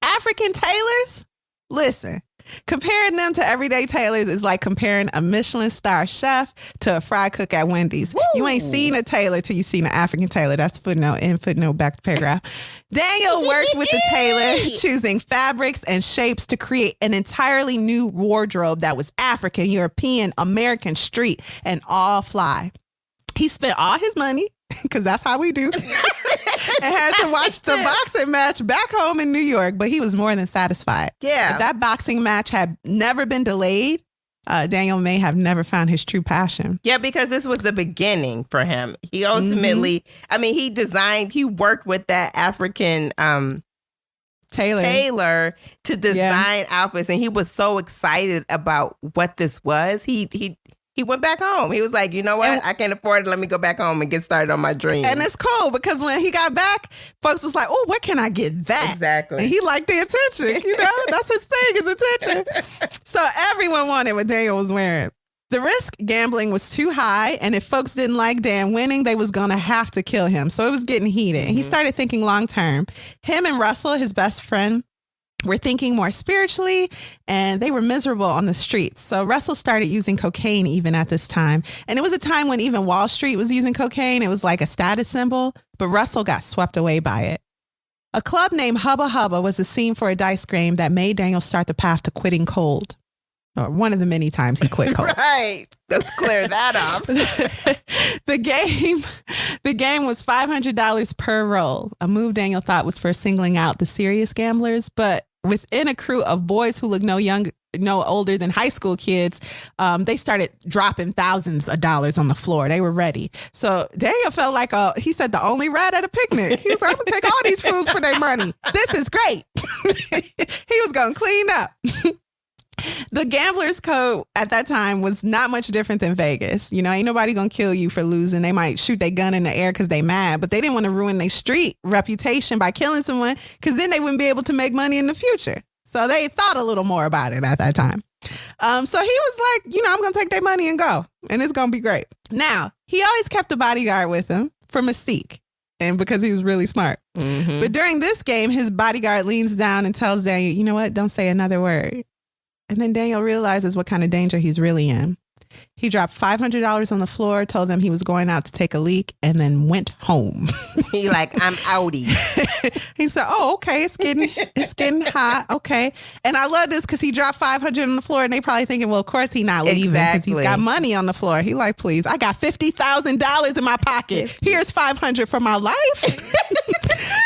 African tailors, listen, comparing them to everyday tailors is like comparing a Michelin star chef to a fry cook at Wendy's. Woo. You ain't seen a tailor till you seen an African tailor. That's footnote in, footnote back to paragraph. Daniel worked with the tailor, choosing fabrics and shapes to create an entirely new wardrobe that was African, European, American, street, and all fly. He spent all his money, because that's how we do, and had to watch the boxing match back home in New York, but he was more than satisfied. Yeah. If that boxing match had never been delayed, Daniel may have never found his true passion. Yeah, because this was the beginning for him. He ultimately, he worked with that African tailor to design outfits, and he was so excited about what this was. He went back home. He was like, you know what? I can't afford it. Let me go back home and get started on my dream. And it's cool because when he got back, folks was like, oh, where can I get that? Exactly. And he liked the attention. You know, that's his thing, his attention. So everyone wanted what Daniel was wearing. The risk gambling was too high. And if folks didn't like Dan winning, they was going to have to kill him. So it was getting heated. And he started thinking long term. Him and Russell, his best friend, were thinking more spiritually, and they were miserable on the streets. So Russell started using cocaine even at this time. And it was a time when even Wall Street was using cocaine. It was like a status symbol, but Russell got swept away by it. A club named Hubba Hubba was the scene for a dice game that made Daniel start the path to quitting cold. Or one of the many times he quit cold. Right. Let's clear that off. The game was $500 per roll, a move Daniel thought was for singling out the serious gamblers. But within a crew of boys who looked no older than high school kids, they started dropping thousands of dollars on the floor. They were ready. So Daniel felt like he said the only rat at a picnic. He was like, I'm gonna take all these fools for their money. This is great. He was gonna clean up. The gambler's code at that time was not much different than Vegas. You know, ain't nobody gonna kill you for losing. They might shoot their gun in the air because they mad, but they didn't want to ruin their street reputation by killing someone, because then they wouldn't be able to make money in the future. So they thought a little more about it at that time. So he was like, you know, I'm gonna take their money and go, and it's gonna be great. Now, he always kept a bodyguard with him for mystique, and because he was really smart. Mm-hmm. But during this game, his bodyguard leans down and tells Daniel, you know what, don't say another word. And then Daniel realizes what kind of danger he's really in. He dropped $500 on the floor, told them he was going out to take a leak, and then went home. He like, I'm outie. He said, oh, okay, it's getting hot. Okay. And I love this because he dropped $500 on the floor, and they probably thinking, well, of course he not leaving because he's got money on the floor. He like, please, I got $50,000 in my pocket. Here's $500 for my life.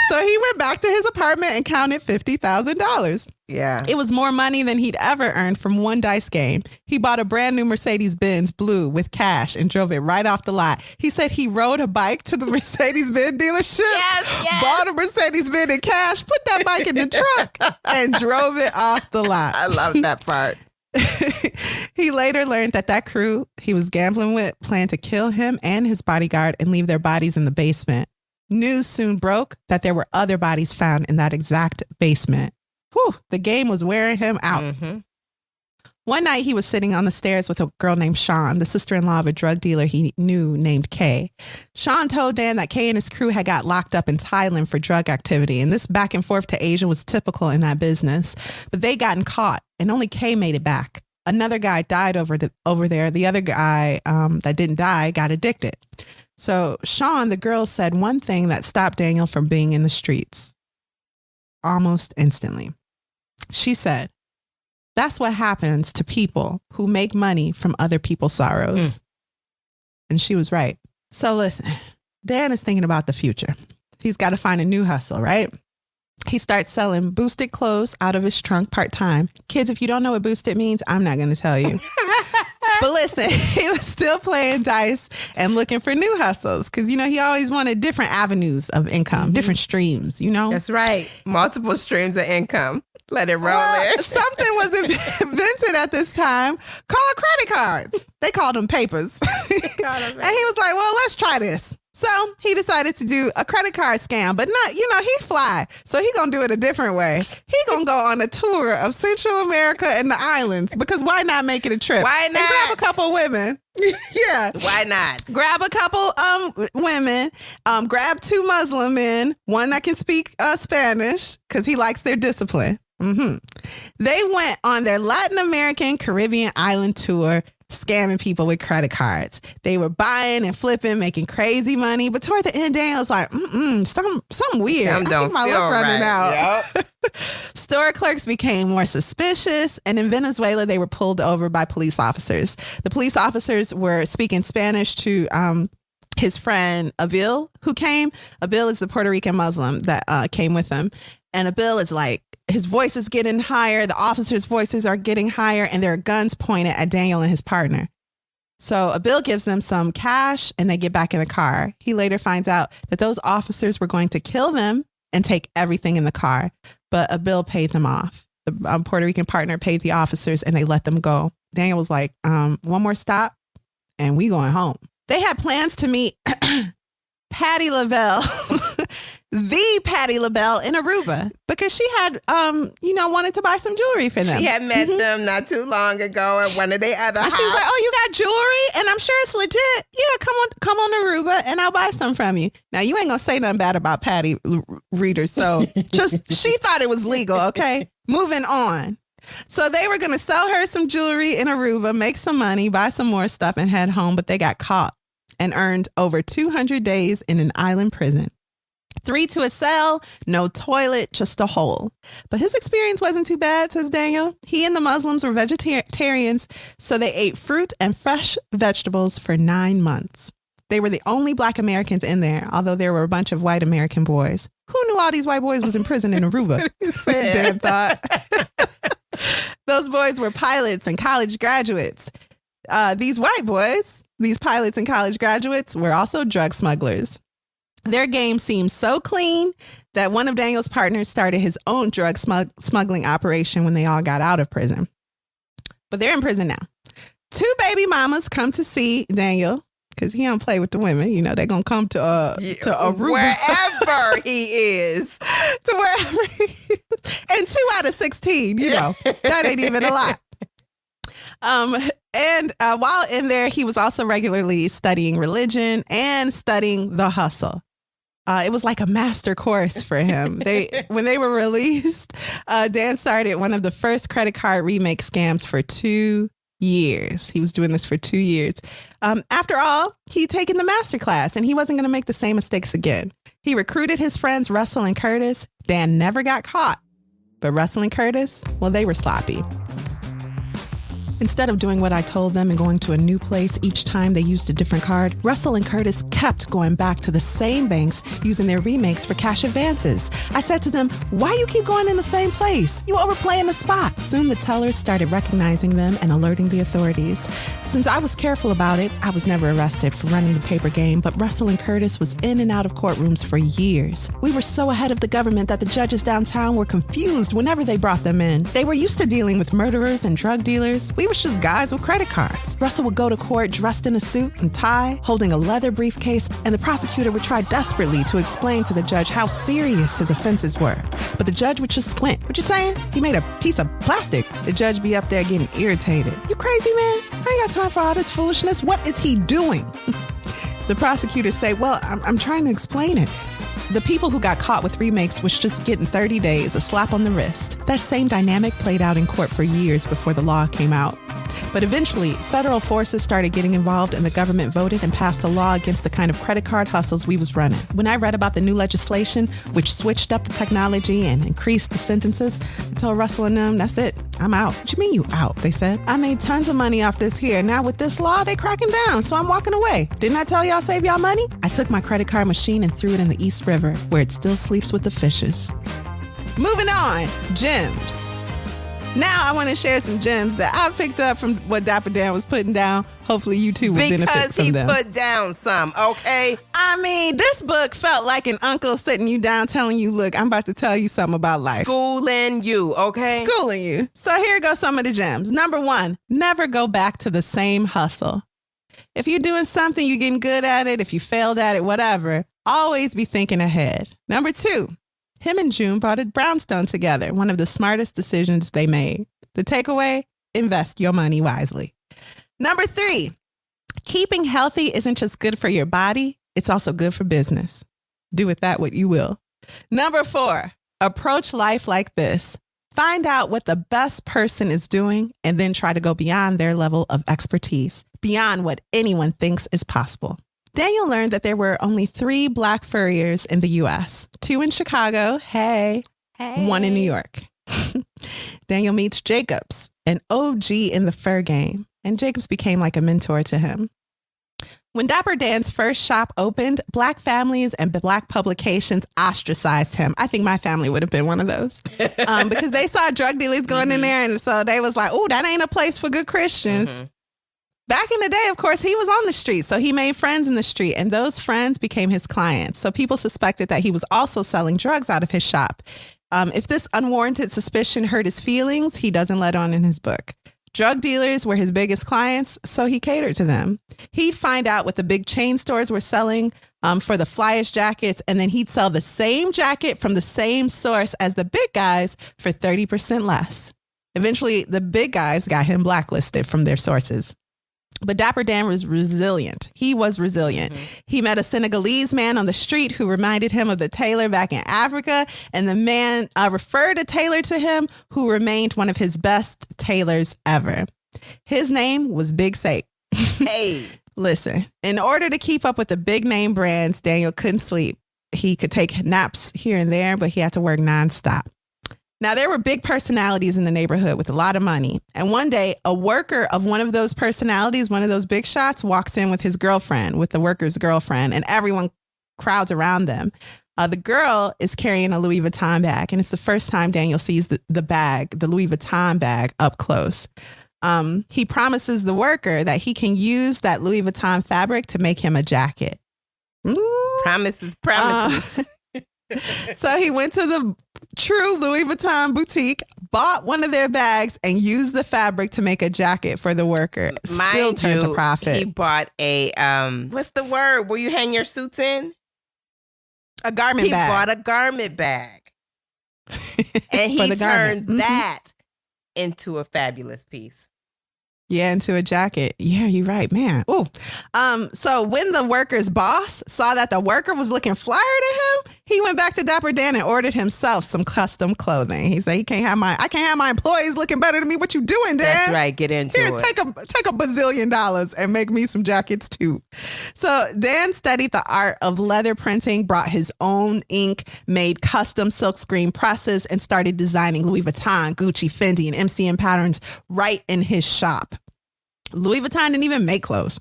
So he went back to his apartment and counted $50,000. Yeah. It was more money than he'd ever earned from one dice game. He bought a brand new Mercedes-Benz blue with cash and drove it right off the lot. He said he rode a bike to the Mercedes-Benz dealership, bought a Mercedes-Benz in cash, put that bike in the trunk, and drove it off the lot. I love that part. He later learned that crew he was gambling with planned to kill him and his bodyguard and leave their bodies in the basement. News soon broke that there were other bodies found in that exact basement. Whew, the game was wearing him out. Mm-hmm. One night he was sitting on the stairs with a girl named Sean, the sister-in-law of a drug dealer he knew named Kay. Sean told Dan that Kay and his crew had got locked up in Thailand for drug activity, and this back and forth to Asia was typical in that business. But they gotten caught, and only Kay made it back. Another guy died over there. The other guy that didn't die got addicted. So Sean, the girl, said one thing that stopped Daniel from being in the streets almost instantly. She said, that's what happens to people who make money from other people's sorrows. And she was right. So listen, Dan is thinking about the future. He's got to find a new hustle, right? He starts selling boosted clothes out of his trunk part-time. Kids, if you don't know what boosted means, I'm not going to tell you. But listen, he was still playing dice and looking for new hustles because, you know, he always wanted different avenues of income, different streams, you know? That's right. Multiple streams of income. Let it roll in. Something was invented at this time called credit cards. They called them papers. And he was like, well, let's try this. So he decided to do a credit card scam, but not, you know, he fly. So he gonna do it a different way. He gonna go on a tour of Central America and the islands because why not make it a trip? Why not? And grab a couple women. Yeah. Why not? Grab a couple women, grab 2 Muslim men, one that can speak Spanish because he likes their discipline. Mm-hmm. They went on their Latin American Caribbean island tour, scamming people with credit cards. They were buying and flipping, making crazy money. But toward the end, Daniel was like, something weird. I think my luck running out. Yep. Store clerks became more suspicious. And in Venezuela, they were pulled over by police officers. The police officers were speaking Spanish to his friend Abil, who came. Abil is the Puerto Rican Muslim that came with him. And Abil is like, his voice is getting higher. The officers' voices are getting higher, and there are guns pointed at Daniel and his partner. So Abil gives them some cash, and they get back in the car. He later finds out that those officers were going to kill them and take everything in the car, but Abil paid them off. The Puerto Rican partner paid the officers, and they let them go. Daniel was like, one more stop, and we going home. They had plans to meet Patti LaBelle, the Patti LaBelle in Aruba, because she had, wanted to buy some jewelry for them. She had met them not too long ago at one of their other houses. She was like, oh, you got jewelry? And I'm sure it's legit. Yeah, come on Aruba and I'll buy some from you. Now, you ain't going to say nothing bad about Patti, readers. So she thought it was legal, okay? Moving on. So they were going to sell her some jewelry in Aruba, make some money, buy some more stuff, and head home. But they got caught and earned over 200 days in an island prison. 3 to a cell, no toilet, just a hole. But his experience wasn't too bad, says Daniel. He and the Muslims were vegetarians, so they ate fruit and fresh vegetables for 9 months. They were the only Black Americans in there, although there were a bunch of white American boys. Who knew all these white boys was in prison in Aruba? Dan thought. Those boys were pilots and college graduates. These white boys, these pilots and college graduates, were also drug smugglers. Their game seemed so clean that one of Daniel's partners started his own drug smuggling operation when they all got out of prison. But they're in prison now. 2 baby mamas come to see Daniel because he don't play with the women. You know, they're going to come to Aruba. Wherever he is. To wherever he is. And 2 out of 16, you know, that ain't even a lot. And while in there, he was also regularly studying religion and studying the hustle. It was like a master course for him. When they were released, Dan started one of the first credit card remake scams for 2 years. He was doing this for 2 years. After all, he'd taken the master class and he wasn't going to make the same mistakes again. He recruited his friends Russell and Curtis. Dan never got caught, but Russell and Curtis, well, they were sloppy. Instead of doing what I told them and going to a new place each time they used a different card, Russell and Curtis kept going back to the same banks using their remakes for cash advances. I said to them, why you keep going in the same place? You overplaying the spot. Soon the tellers started recognizing them and alerting the authorities. Since I was careful about it, I was never arrested for running the paper game, but Russell and Curtis was in and out of courtrooms for years. We were so ahead of the government that the judges downtown were confused whenever they brought them in. They were used to dealing with murderers and drug dealers. We were just guys with credit cards. Russell would go to court dressed in a suit and tie, holding a leather briefcase, and the prosecutor would try desperately to explain to the judge how serious his offenses were. But the judge would just squint. What you saying? He made a piece of plastic. The judge be up there getting irritated. You crazy, man? I ain't got time for all this foolishness. What is he doing? The prosecutors say, well, I'm trying to explain it. The people who got caught with remakes was just getting 30 days, a slap on the wrist. That same dynamic played out in court for years before the law came out. But eventually, federal forces started getting involved and the government voted and passed a law against the kind of credit card hustles we was running. When I read about the new legislation, which switched up the technology and increased the sentences, I told Russell and them, that's it, I'm out. What you mean you out? They said. I made tons of money off this here. Now with this law, they cracking down, so I'm walking away. Didn't I tell y'all save y'all money? I took my credit card machine and threw it in the East River, where it still sleeps with the fishes. Moving on, gems. Now I want to share some gems that I picked up from what Dapper Dan was putting down. Hopefully you too will benefit from them. Because he put down some, okay? I mean, this book felt like an uncle sitting you down telling you, look, I'm about to tell you something about life. Schooling you, okay? Schooling you. So here go some of the gems. Number 1, never go back to the same hustle. If you're doing something, you're getting good at it. If you failed at it, whatever, always be thinking ahead. Number 2, him and June brought a brownstone together, one of the smartest decisions they made. The takeaway, invest your money wisely. Number 3, keeping healthy isn't just good for your body, it's also good for business. Do with that what you will. Number 4, approach life like this. Find out what the best person is doing and then try to go beyond their level of expertise, beyond what anyone thinks is possible. Daniel learned that there were only 3 Black furriers in the U.S., 2 in Chicago, hey, 1 in New York. Daniel meets Jacobs, an OG in the fur game, and Jacobs became like a mentor to him. When Dapper Dan's first shop opened, Black families and Black publications ostracized him. I think my family would have been one of those because they saw drug dealers going in there, and so they was like, oh, that ain't a place for good Christians. Back in the day, of course, he was on the street, so he made friends in the street, and those friends became his clients. So people suspected that he was also selling drugs out of his shop. If this unwarranted suspicion hurt his feelings, he doesn't let on in his book. Drug dealers were his biggest clients, so he catered to them. He'd find out what the big chain stores were selling for the flyest jackets, and then he'd sell the same jacket from the same source as the big guys for 30% less. Eventually, the big guys got him blacklisted from their sources. But Dapper Dan was resilient. He was resilient. He met a Senegalese man on the street who reminded him of the tailor back in Africa. And the man referred a tailor to him who remained one of his best tailors ever. His name was Big Sake. Hey. Listen, in order to keep up with the big name brands, Daniel couldn't sleep. He could take naps here and there, but he had to work nonstop. Now, there were big personalities in the neighborhood with a lot of money. And one day, a worker of one of those personalities, one of those big shots, walks in with his girlfriend, with the worker's girlfriend, and everyone crowds around them. The girl is carrying a Louis Vuitton bag, and it's the first time Daniel sees the bag, the Louis Vuitton bag, up close. He promises the worker that he can use that Louis Vuitton fabric to make him a jacket. Promises. So he went to the true Louis Vuitton boutique, bought one of their bags, and used the fabric to make a jacket for the worker. Still turned a profit. He bought a, what's the word where you hang your suits in? A garment bag. He bought a garment bag. And he turned that into a fabulous piece. Yeah, into a jacket. Yeah, you're right, man. Ooh. So when the worker's boss saw that the worker was looking flyer to him, he went back to Dapper Dan and ordered himself some custom clothing. He said, I can't have my employees looking better than me. What you doing, Dan? That's right. Get into it. Take $1 bazillion and make me some jackets too. So Dan studied the art of leather printing, brought his own ink, made custom silkscreen presses, and started designing Louis Vuitton, Gucci, Fendi, and MCM patterns right in his shop. Louis Vuitton didn't even make clothes.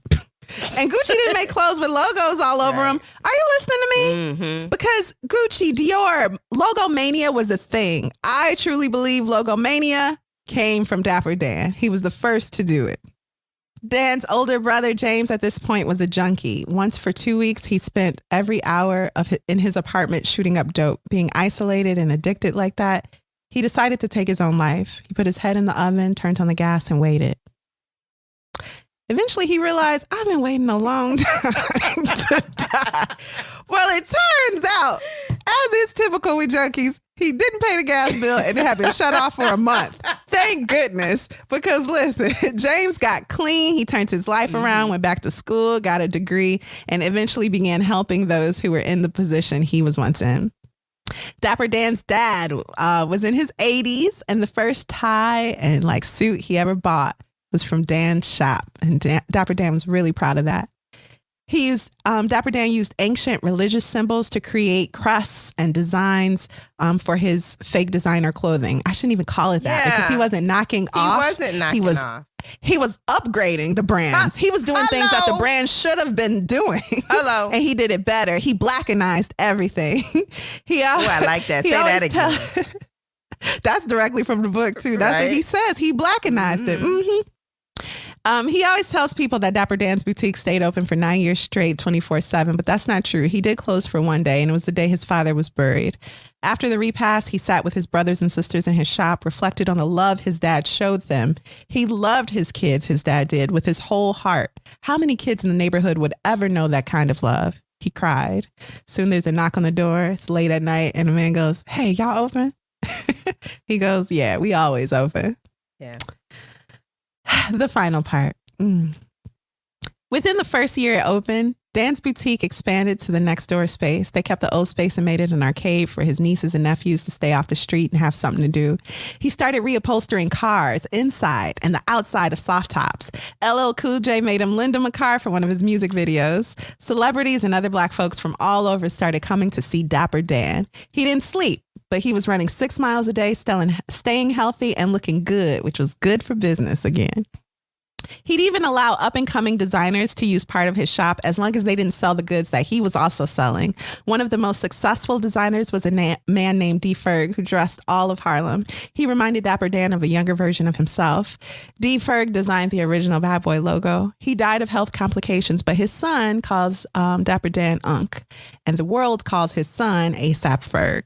And Gucci didn't make clothes with logos all over them. Are you listening to me? Mm-hmm. Because Gucci, Dior, logo mania was a thing. I truly believe logo mania came from Dapper Dan. He was the first to do it. Dan's older brother, James, at this point was a junkie. Once for 2 weeks, he spent every hour in his apartment shooting up dope. Being isolated and addicted like that, he decided to take his own life. He put his head in the oven, turned on the gas, and waited. Eventually, he realized, I've been waiting a long time to die. Well, it turns out, as is typical with junkies, he didn't pay the gas bill and it had been shut off for a month. Thank goodness. Because listen, James got clean. He turned his life around, went back to school, got a degree, and eventually began helping those who were in the position he was once in. Dapper Dan's dad was in his 80s, and the first tie and suit he ever bought was from Dan's shop, and Dapper Dan was really proud of that. Dapper Dan used ancient religious symbols to create crests and designs for his fake designer clothing. I shouldn't even call it that because he wasn't knocking off. He wasn't knocking off. He was upgrading the brands. He was doing things that the brand should have been doing. Hello. And he did it better. He blackenized everything. I like that. Say that again. That's directly from the book too. That's what he says. He blackenized it. Mm-hmm. He always tells people that Dapper Dan's boutique stayed open for 9 years straight, 24/7, but that's not true. He did close for one day, and it was the day his father was buried. After the repast, he sat with his brothers and sisters in his shop, reflected on the love his dad showed them. He loved his kids, his dad did, with his whole heart. How many kids in the neighborhood would ever know that kind of love? He cried. Soon there's a knock on the door. It's late at night, and a man goes, "Hey, y'all open?" He goes, "Yeah, we always open." Yeah. The final part. Within the first year it opened, Dan's boutique expanded to the next door space. They kept the old space and made it an arcade for his nieces and nephews to stay off the street and have something to do. He started reupholstering cars inside and the outside of soft tops. LL Cool J made him lend him a car for one of his music videos. Celebrities and other Black folks from all over started coming to see Dapper Dan. He didn't sleep, but he was running 6 miles a day, staying healthy and looking good, which was good for business again. He'd even allow up-and-coming designers to use part of his shop as long as they didn't sell the goods that he was also selling. One of the most successful designers was a man named D. Ferg, who dressed all of Harlem. He reminded Dapper Dan of a younger version of himself. D. Ferg designed the original Bad Boy logo. He died of health complications, but his son calls Dapper Dan Unc, and the world calls his son A$AP Ferg.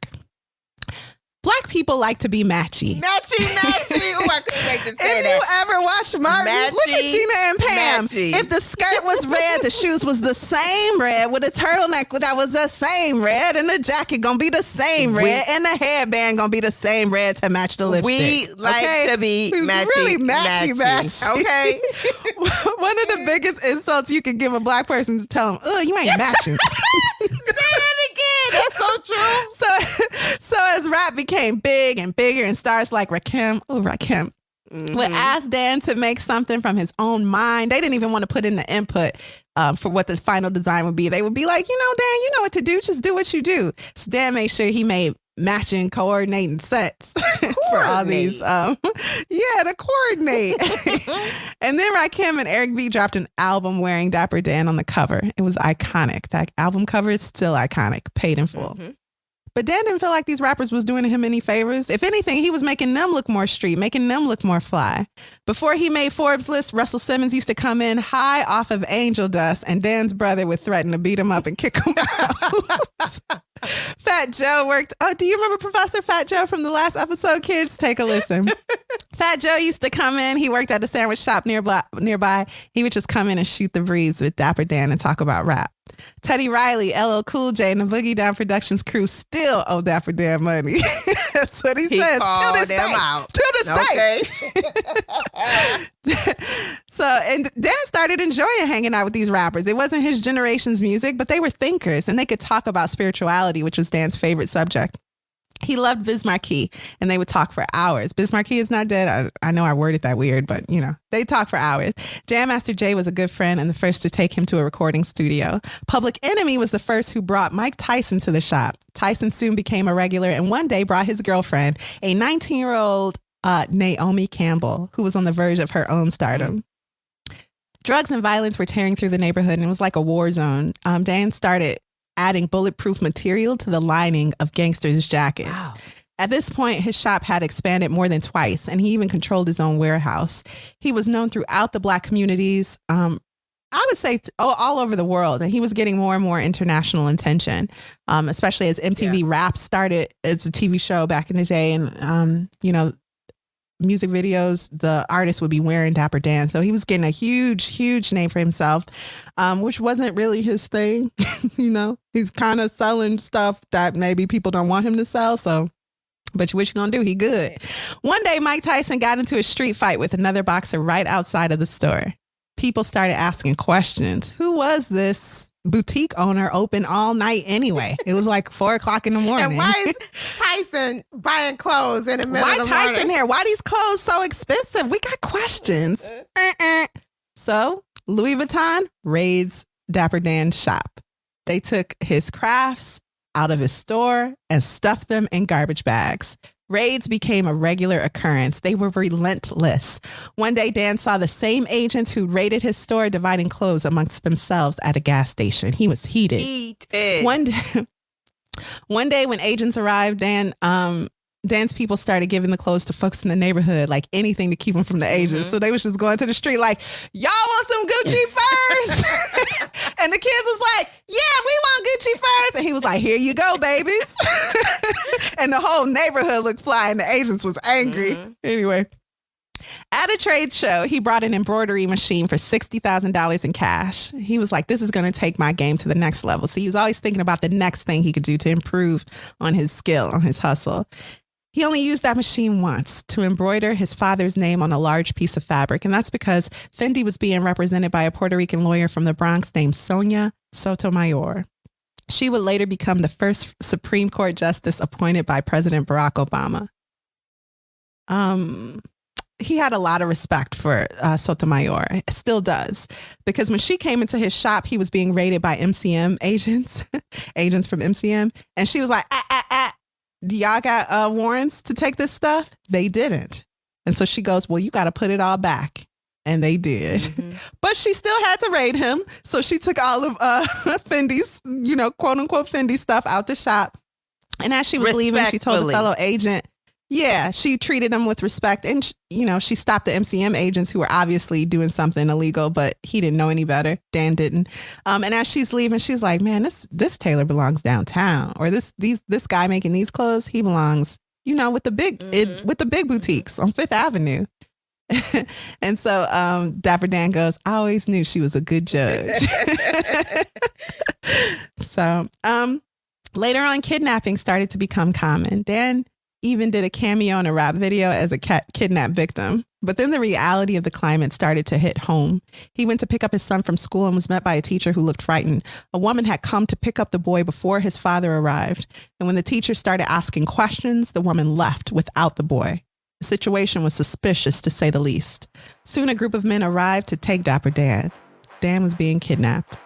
Black people like to be matchy. Matchy. Ooh, I couldn't wait to say If that. you ever watch Martin, look at Gina and Pam. Matchy. If the skirt was red, the shoes was the same red with a turtleneck that was the same red, and the jacket gonna be the same red, and the headband gonna be the same red to match the lipstick. We like to be matchy. Really matchy. Okay. One of the biggest insults you can give a black person is to tell them, "Oh, you ain't matching." That's so true. So as rap became big and bigger and stars like Rakim would ask Dan to make something from his own mind. They didn't even want to put in the input for what the final design would be. They would be like, Dan, you know what to do. Just do what you do. So Dan made sure he made matching, coordinating sets for all these. To coordinate. And then Rakim and Eric B dropped an album wearing Dapper Dan on the cover. It was iconic. That album cover is still iconic, paid in full. Mm-hmm. But Dan didn't feel like these rappers was doing him any favors. If anything, he was making them look more street, making them look more fly. Before he made Forbes list, Russell Simmons used to come in high off of angel dust, and Dan's brother would threaten to beat him up and kick him out. Fat Joe worked. Oh, do you remember Professor Fat Joe from the last episode, kids? Take a listen. Fat Joe used to come in. He worked at a sandwich shop nearby. He would just come in and shoot the breeze with Dapper Dan and talk about rap. Teddy Riley, LL Cool J, and the Boogie Down Productions crew still owe Dapper Dan money. That's what he says. Called to this them day. out. To this day. So, and Dan started enjoying hanging out with these rappers. It wasn't his generation's music, but they were thinkers and they could talk about spirituality, which was Dan's favorite subject. He loved Biz Markie, and they would talk for hours. Biz Markie is not dead. I know I worded that weird, but they talk for hours. Jam Master Jay was a good friend and the first to take him to a recording studio. Public Enemy was the first who brought Mike Tyson to the shop. Tyson soon became a regular and one day brought his girlfriend, a 19-year-old Naomi Campbell, who was on the verge of her own stardom. Drugs and violence were tearing through the neighborhood, and it was like a war zone. Dan started adding bulletproof material to the lining of gangsters' jackets. Wow. At this point, his shop had expanded more than twice, and he even controlled his own warehouse. He was known throughout the Black communities, I would say all over the world, and he was getting more and more international attention, especially as MTV Rap started as a TV show back in the day, and, music videos, the artist would be wearing Dapper Dan. So he was getting a huge name for himself, which wasn't really his thing. He's kind of selling stuff that maybe people don't want him to sell. So, but what you gonna do? He good. One day, Mike Tyson got into a street fight with another boxer right outside of the store. People started asking questions. Who was this boutique owner open all night anyway? It was like 4:00 in the morning. And why is Tyson buying clothes in the middle of the morning? Why Tyson here? Why these clothes so expensive? We got questions. So Louis Vuitton raids Dapper Dan's shop. They took his crafts out of his store and stuffed them in garbage bags. Raids became a regular occurrence. They were relentless. One day, Dan saw the same agents who raided his store dividing clothes amongst themselves at a gas station. He was heated. One day when agents arrived, Dan's people started giving the clothes to folks in the neighborhood, like anything to keep them from the agents. Mm-hmm. So they was just going to the street like, y'all want some Gucci furs? And the kids was like, yeah, we want Gucci furs. And he was like, here you go, babies. And the whole neighborhood looked fly and the agents was angry. Mm-hmm. Anyway, at a trade show, he brought an embroidery machine for $60,000 in cash. He was like, this is going to take my game to the next level. So he was always thinking about the next thing he could do to improve on his skill, on his hustle. He only used that machine once to embroider his father's name on a large piece of fabric. And that's because Fendi was being represented by a Puerto Rican lawyer from the Bronx named Sonia Sotomayor. She would later become the first Supreme Court justice appointed by President Barack Obama. He had a lot of respect for Sotomayor. Still does. Because when she came into his shop, he was being raided by MCM agents, agents from MCM. And she was like, do y'all got warrants to take this stuff? They didn't. And so she goes, well, you got to put it all back. And they did. Mm-hmm. But she still had to raid him. So she took all of Fendi's, quote unquote Fendi stuff out the shop. And as she was leaving, she told a fellow agent, she treated him with respect. And, she stopped the MCM agents who were obviously doing something illegal, but he didn't know any better. Dan didn't. And as she's leaving, she's like, man, this tailor belongs downtown. Or this guy making these clothes, he belongs, you know, with the big with the big boutiques on Fifth Avenue. And so Dapper Dan goes, I always knew she was a good judge. So later on, kidnapping started to become common. Dan even did a cameo in a rap video as a kidnapped victim. But then the reality of the climate started to hit home. He went to pick up his son from school and was met by a teacher who looked frightened. A woman had come to pick up the boy before his father arrived. And when the teacher started asking questions, the woman left without the boy. The situation was suspicious, to say the least. Soon a group of men arrived to take Dapper Dan. Dan was being kidnapped.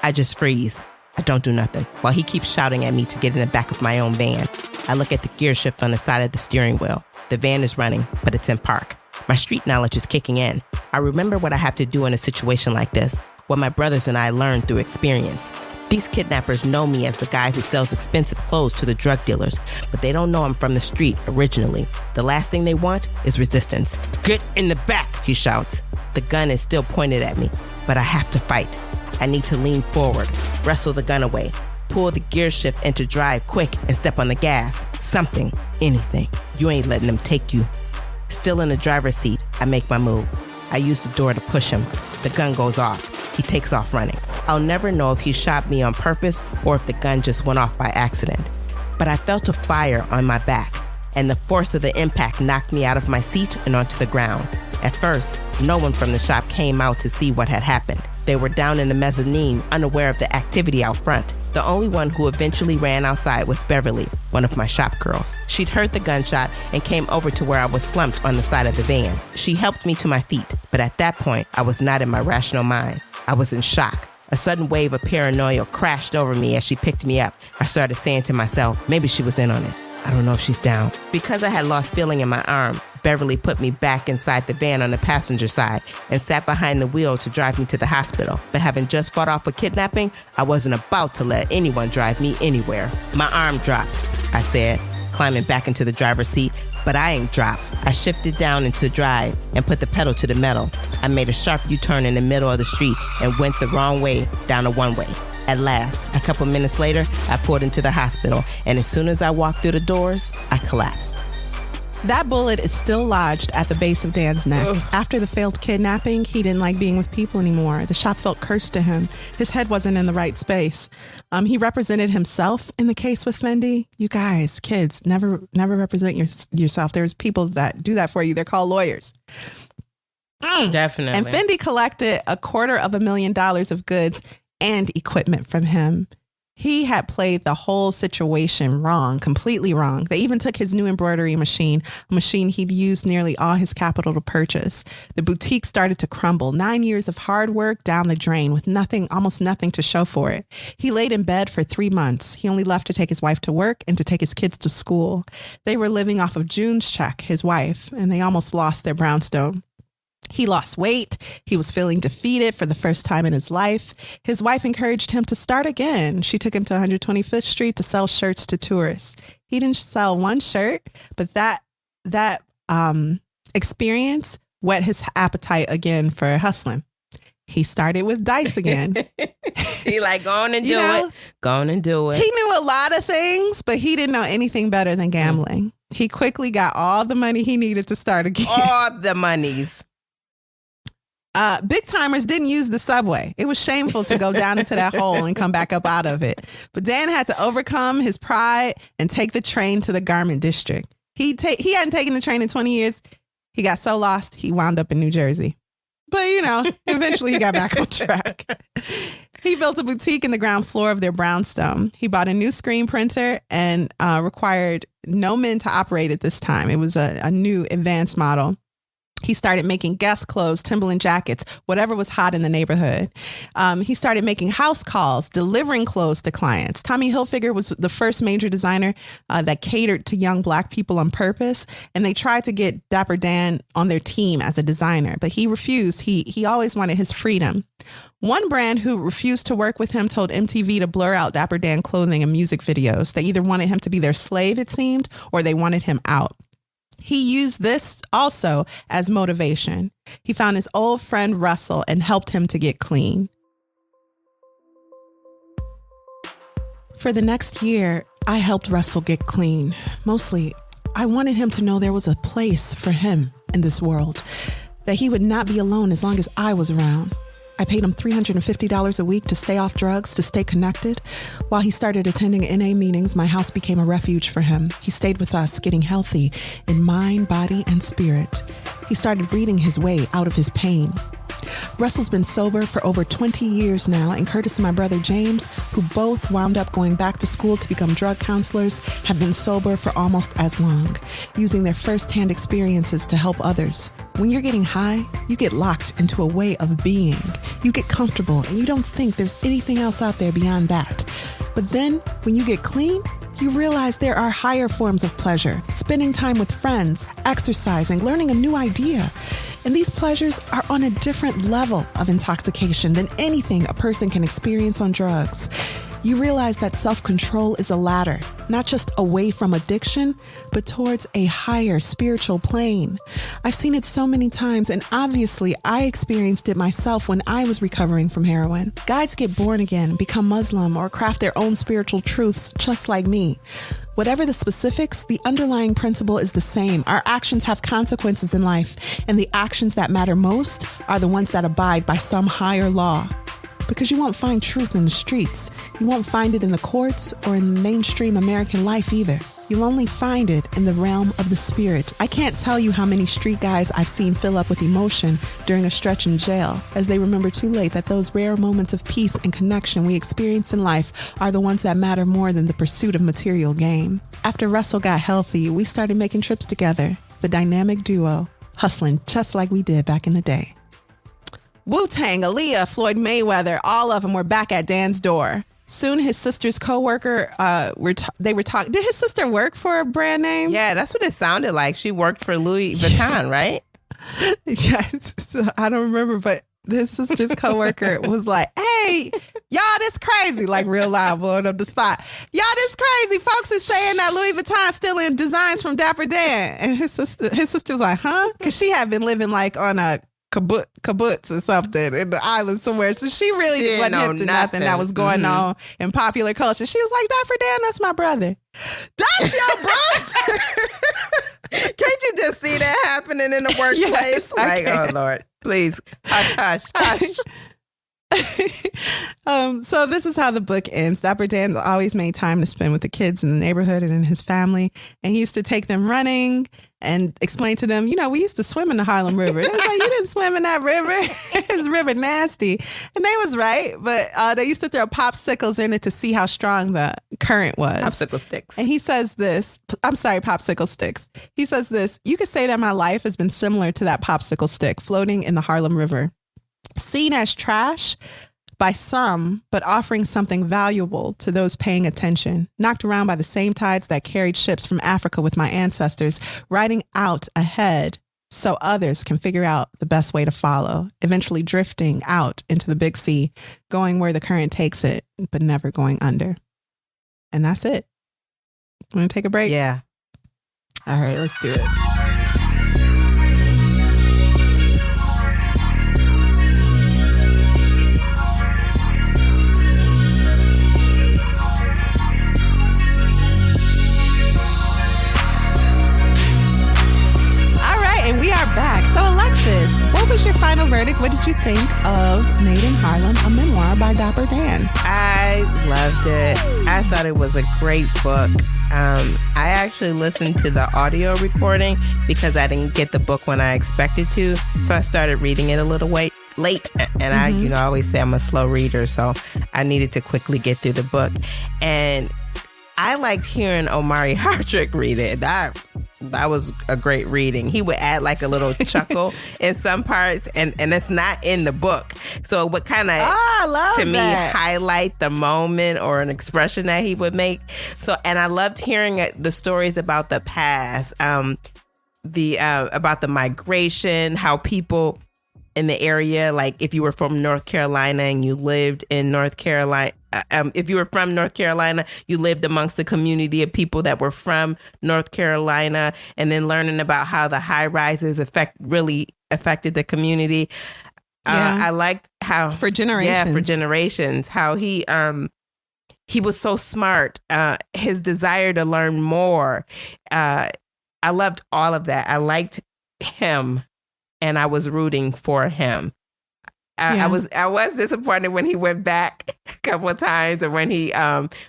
I just freeze. I don't do nothing while he keeps shouting at me to get in the back of my own van. I look at the gear shift on the side of the steering wheel. The van is running, but it's in park. My street knowledge is kicking in. I remember what I have to do in a situation like this, what my brothers and I learned through experience. These kidnappers know me as the guy who sells expensive clothes to the drug dealers, but they don't know I'm from the street originally. The last thing they want is resistance. Get in the back, he shouts. The gun is still pointed at me, but I have to fight. I need to lean forward, wrestle the gun away, pull the gear shift into drive quick and step on the gas. Something, anything. You ain't letting them take you. Still in the driver's seat, I make my move. I use the door to push him. The gun goes off. He takes off running. I'll never know if he shot me on purpose or if the gun just went off by accident. But I felt a fire on my back, and the force of the impact knocked me out of my seat and onto the ground. At first, no one from the shop came out to see what had happened. They were down in the mezzanine, unaware of the activity out front. The only one who eventually ran outside was Beverly, one of my shop girls. She'd heard the gunshot and came over to where I was slumped on the side of the van. She helped me to my feet, but at that point, I was not in my rational mind. I was in shock. A sudden wave of paranoia crashed over me as she picked me up. I started saying to myself, maybe she was in on it. I don't know if she's down. Because I had lost feeling in my arm, Beverly put me back inside the van on the passenger side and sat behind the wheel to drive me to the hospital. But having just fought off a kidnapping, I wasn't about to let anyone drive me anywhere. My arm dropped, I said, climbing back into the driver's seat, but I ain't dropped. I shifted down into drive and put the pedal to the metal. I made a sharp U-turn in the middle of the street and went the wrong way down a one-way. At last, a couple minutes later, I pulled into the hospital, and as soon as I walked through the doors, I collapsed. That bullet is still lodged at the base of Dan's neck. Ugh. After the failed kidnapping, he didn't like being with people anymore. The shop felt cursed to him. His head wasn't in the right space. He represented himself in the case with Fendi. You guys, kids, never represent yourself. There's people that do that for you. They're called lawyers. Definitely. And Fendi collected $250,000 of goods and equipment from him. He had played the whole situation wrong, completely wrong. They even took his new embroidery machine, a machine he'd used nearly all his capital to purchase. The boutique started to crumble. 9 years of hard work down the drain with almost nothing to show for it. He laid in bed for 3 months. He only left to take his wife to work and to take his kids to school. They were living off of June's check, his wife, and they almost lost their brownstone. He lost weight. He was feeling defeated for the first time in his life. His wife encouraged him to start again. She took him to 125th Street to sell shirts to tourists. He didn't sell one shirt, but that experience whet his appetite again for hustling. He started with dice again. He like, go on and do it. Go on and do it. He knew a lot of things, but he didn't know anything better than gambling. He quickly got all the money he needed to start again. All the monies. Big timers didn't use the subway. It was shameful to go down into that hole and come back up out of it. But Dan had to overcome his pride and take the train to the garment district. He hadn't taken the train in 20 years. He got so lost, he wound up in New Jersey. But, eventually he got back on track. He built a boutique in the ground floor of their brownstone. He bought a new screen printer and required no men to operate it this time. It was a new advanced model. He started making guest clothes, Timberland jackets, whatever was hot in the neighborhood. He started making house calls, delivering clothes to clients. Tommy Hilfiger was the first major designer that catered to young Black people on purpose. And they tried to get Dapper Dan on their team as a designer, but he refused. He always wanted his freedom. One brand who refused to work with him told MTV to blur out Dapper Dan clothing in music videos. They either wanted him to be their slave, it seemed, or they wanted him out. He used this also as motivation. He found his old friend Russell and helped him to get clean. For the next year, I helped Russell get clean. Mostly, I wanted him to know there was a place for him in this world, that he would not be alone as long as I was around. I paid him $350 a week to stay off drugs, to stay connected. While he started attending NA meetings, my house became a refuge for him. He stayed with us, getting healthy in mind, body, and spirit. He started reading his way out of his pain. Russell's been sober for over 20 years now, and Curtis and my brother James, who both wound up going back to school to become drug counselors, have been sober for almost as long, using their firsthand experiences to help others. When you're getting high, you get locked into a way of being. You get comfortable, and you don't think there's anything else out there beyond that. But then, when you get clean, you realize there are higher forms of pleasure, spending time with friends, exercising, learning a new idea. And these pleasures are on a different level of intoxication than anything a person can experience on drugs. You realize that self-control is a ladder, not just away from addiction, but towards a higher spiritual plane. I've seen it so many times, and obviously I experienced it myself when I was recovering from heroin. Guys get born again, become Muslim, or craft their own spiritual truths just like me. Whatever the specifics, the underlying principle is the same. Our actions have consequences in life, and the actions that matter most are the ones that abide by some higher law. Because you won't find truth in the streets. You won't find it in the courts or in mainstream American life either. You'll only find it in the realm of the spirit. I can't tell you how many street guys I've seen fill up with emotion during a stretch in jail, as they remember too late that those rare moments of peace and connection we experience in life are the ones that matter more than the pursuit of material gain. After Russell got healthy, we started making trips together, the dynamic duo, hustling just like we did back in the day. Wu-Tang, Aaliyah, Floyd Mayweather, all of them were back at Dan's door. Soon his sister's co-worker, they were talking. Did his sister work for a brand name? Yeah, that's what it sounded like. She worked for Louis Vuitton, right? Yeah, I don't remember, but his sister's co-worker was like, hey, y'all, this crazy, like real loud, blowing up the spot. Y'all, this crazy. Folks is saying that Louis Vuitton stealing designs from Dapper Dan. And his sister was like, huh? Because she had been living like on a kibbutz or something in the island somewhere. So she really wasn't hip to nothing that was going on in popular culture. She was like, Dapper Dan, that's my brother. That's your brother? Can't you just see that happening in the workplace? Yes, like, oh, Lord, please, hush, hush, hush. So this is how the book ends. Dapper Dan always made time to spend with the kids in the neighborhood and in his family. And he used to take them running and explain to them, we used to swim in the Harlem River. They was like, you didn't swim in that river. This river nasty. And they was right. But they used to throw popsicles in it to see how strong the current was. Popsicle sticks. And he says this, popsicle sticks. He says this, you could say that my life has been similar to that popsicle stick floating in the Harlem River. Seen as trash by some, but offering something valuable to those paying attention. Knocked around by the same tides that carried ships from Africa with my ancestors, riding out ahead so others can figure out the best way to follow, eventually drifting out into the big sea, going where the current takes it, but never going under. And that's it. Want to take a break? Yeah. All right, let's do it. And we are back. So Alexis, what was your final verdict? What did you think of Made in Harlem, a memoir by Dapper Dan? I loved it. I thought it was a great book. I actually listened to the audio recording because I didn't get the book when I expected to. So I started reading it a little late. And I always say I'm a slow reader. So I needed to quickly get through the book. And I liked hearing Omari Hardrick read it. That was a great reading. He would add like a little chuckle in some parts, and it's not in the book. So it would kind of, me, highlight the moment or an expression that he would make. So, and I loved hearing the stories about the past, about the migration, how people in the area, like if you were from North Carolina and you lived in North Carolina, if you were from North Carolina, you lived amongst the community of people that were from North Carolina, and then learning about how the high rises really affected the community. I liked how for generations, how he he was so smart. His desire to learn more. I loved all of that. I liked him, and I was rooting for him. I was disappointed when he went back a couple of times, or when he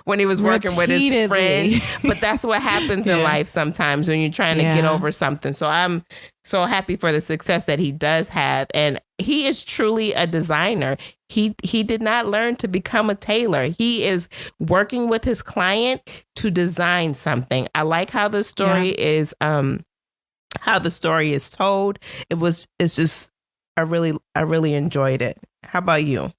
was working with his friend. But that's what happens in life sometimes when you're trying to get over something. So I'm so happy for the success that he does have, and he is truly a designer. He did not learn to become a tailor. He is working with his client to design something. I like how the story is told. It's just. I really enjoyed it. How about you?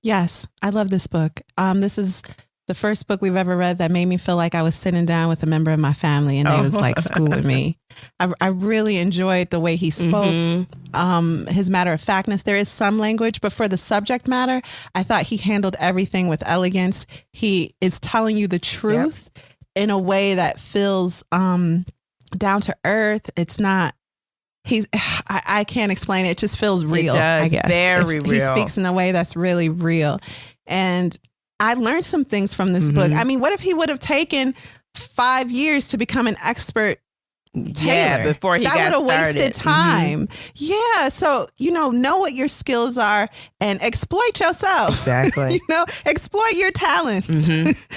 Yes, I love this book. This is the first book we've ever read that made me feel like I was sitting down with a member of my family and they was like schooling me. I really enjoyed the way he spoke, his matter of factness. There is some language, but for the subject matter, I thought he handled everything with elegance. He is telling you the truth in a way that feels down to earth. It's not. I can't explain it. It just feels real. It does. I guess. Very real. He speaks in a way that's really real. And I learned some things from this book. I mean, what if he would have taken 5 years to become an expert tailor? Yeah, before he got started. That would have wasted time. Yeah. So, know what your skills are and exploit yourself. Exactly. Exploit your talents.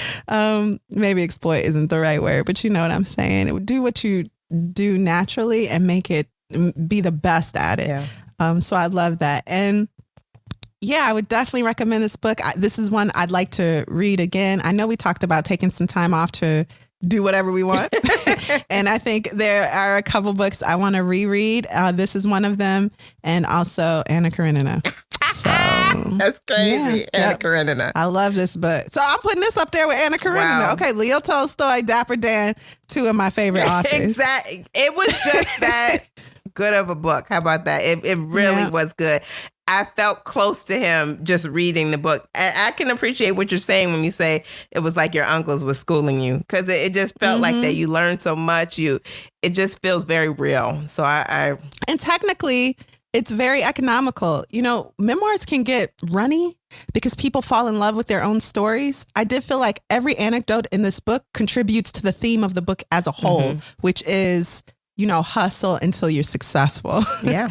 Maybe exploit isn't the right word, but you know what I'm saying. It would do what you do naturally and make it be the best at it. Yeah. So I love that. And yeah, I would definitely recommend this book. This is one I'd like to read again. I know we talked about taking some time off to do whatever we want. And I think there are a couple books I want to reread. This is one of them. And also Anna Karenina. So that's crazy. Anna Karenina. I love this book. So I'm putting this up there with Anna Karenina. Wow. Okay, Leo Tolstoy, Dapper Dan, two of my favorite authors. Exactly. It was just that good of a book. How about that? It really was good. I felt close to him just reading the book. I can appreciate what you're saying when you say it was like your uncles was schooling you, because it just felt like that. You learned so much. It just feels very real. So and technically, it's very economical. Memoirs can get runny because people fall in love with their own stories. I did feel like every anecdote in this book contributes to the theme of the book as a whole, which is, hustle until you're successful. Yeah.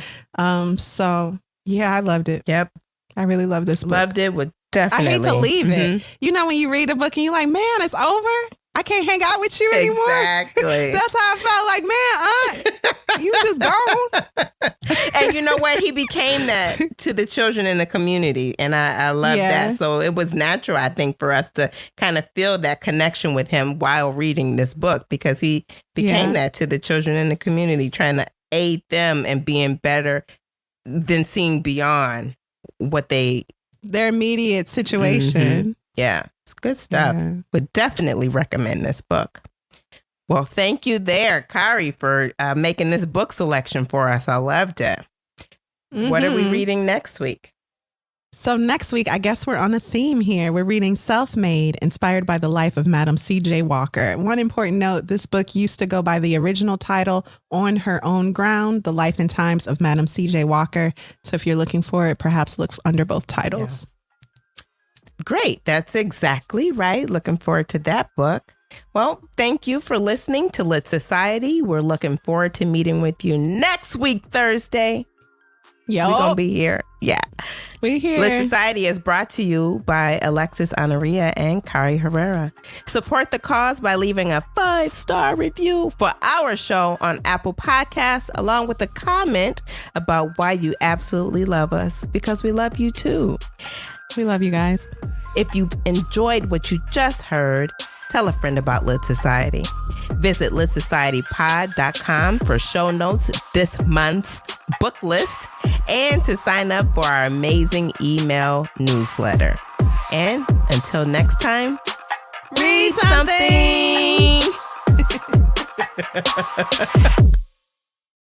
So yeah, I loved it. Yep. I really loved this book. Loved it. Would definitely. I hate to leave it. When you read a book and you're like, man, it's over. I can't hang out with you anymore. Exactly. That's how I felt like, man, you just gone. And you know what? He became that to the children in the community. And I love that. So it was natural, I think, for us to kind of feel that connection with him while reading this book, because he became that to the children in the community, trying to aid them and being better than seeing beyond what their immediate situation. Yeah, it's good stuff. Yeah. Would definitely recommend this book. Well, thank you there, Kari, for making this book selection for us. I loved it. What are we reading next week? So next week, I guess we're on a theme here. We're reading Self-Made, inspired by the life of Madam C.J. Walker. One important note, this book used to go by the original title, On Her Own Ground, The Life and Times of Madam C.J. Walker. So if you're looking for it, perhaps look under both titles. Yeah. Great. That's exactly right. Looking forward to that book. Well, thank you for listening to Lit Society. We're looking forward to meeting with you next week, Thursday. We're going to be here. Yeah. We're here. Lit Society is brought to you by Alexis Honoria and Kari Herrera. Support the cause by leaving a 5-star review for our show on Apple Podcasts, along with a comment about why you absolutely love us, because we love you too. We love you guys. If you've enjoyed what you just heard, tell a friend about Lit Society. Visit litsocietypod.com for show notes, this month's book list, and to sign up for our amazing email newsletter. And until next time, read something.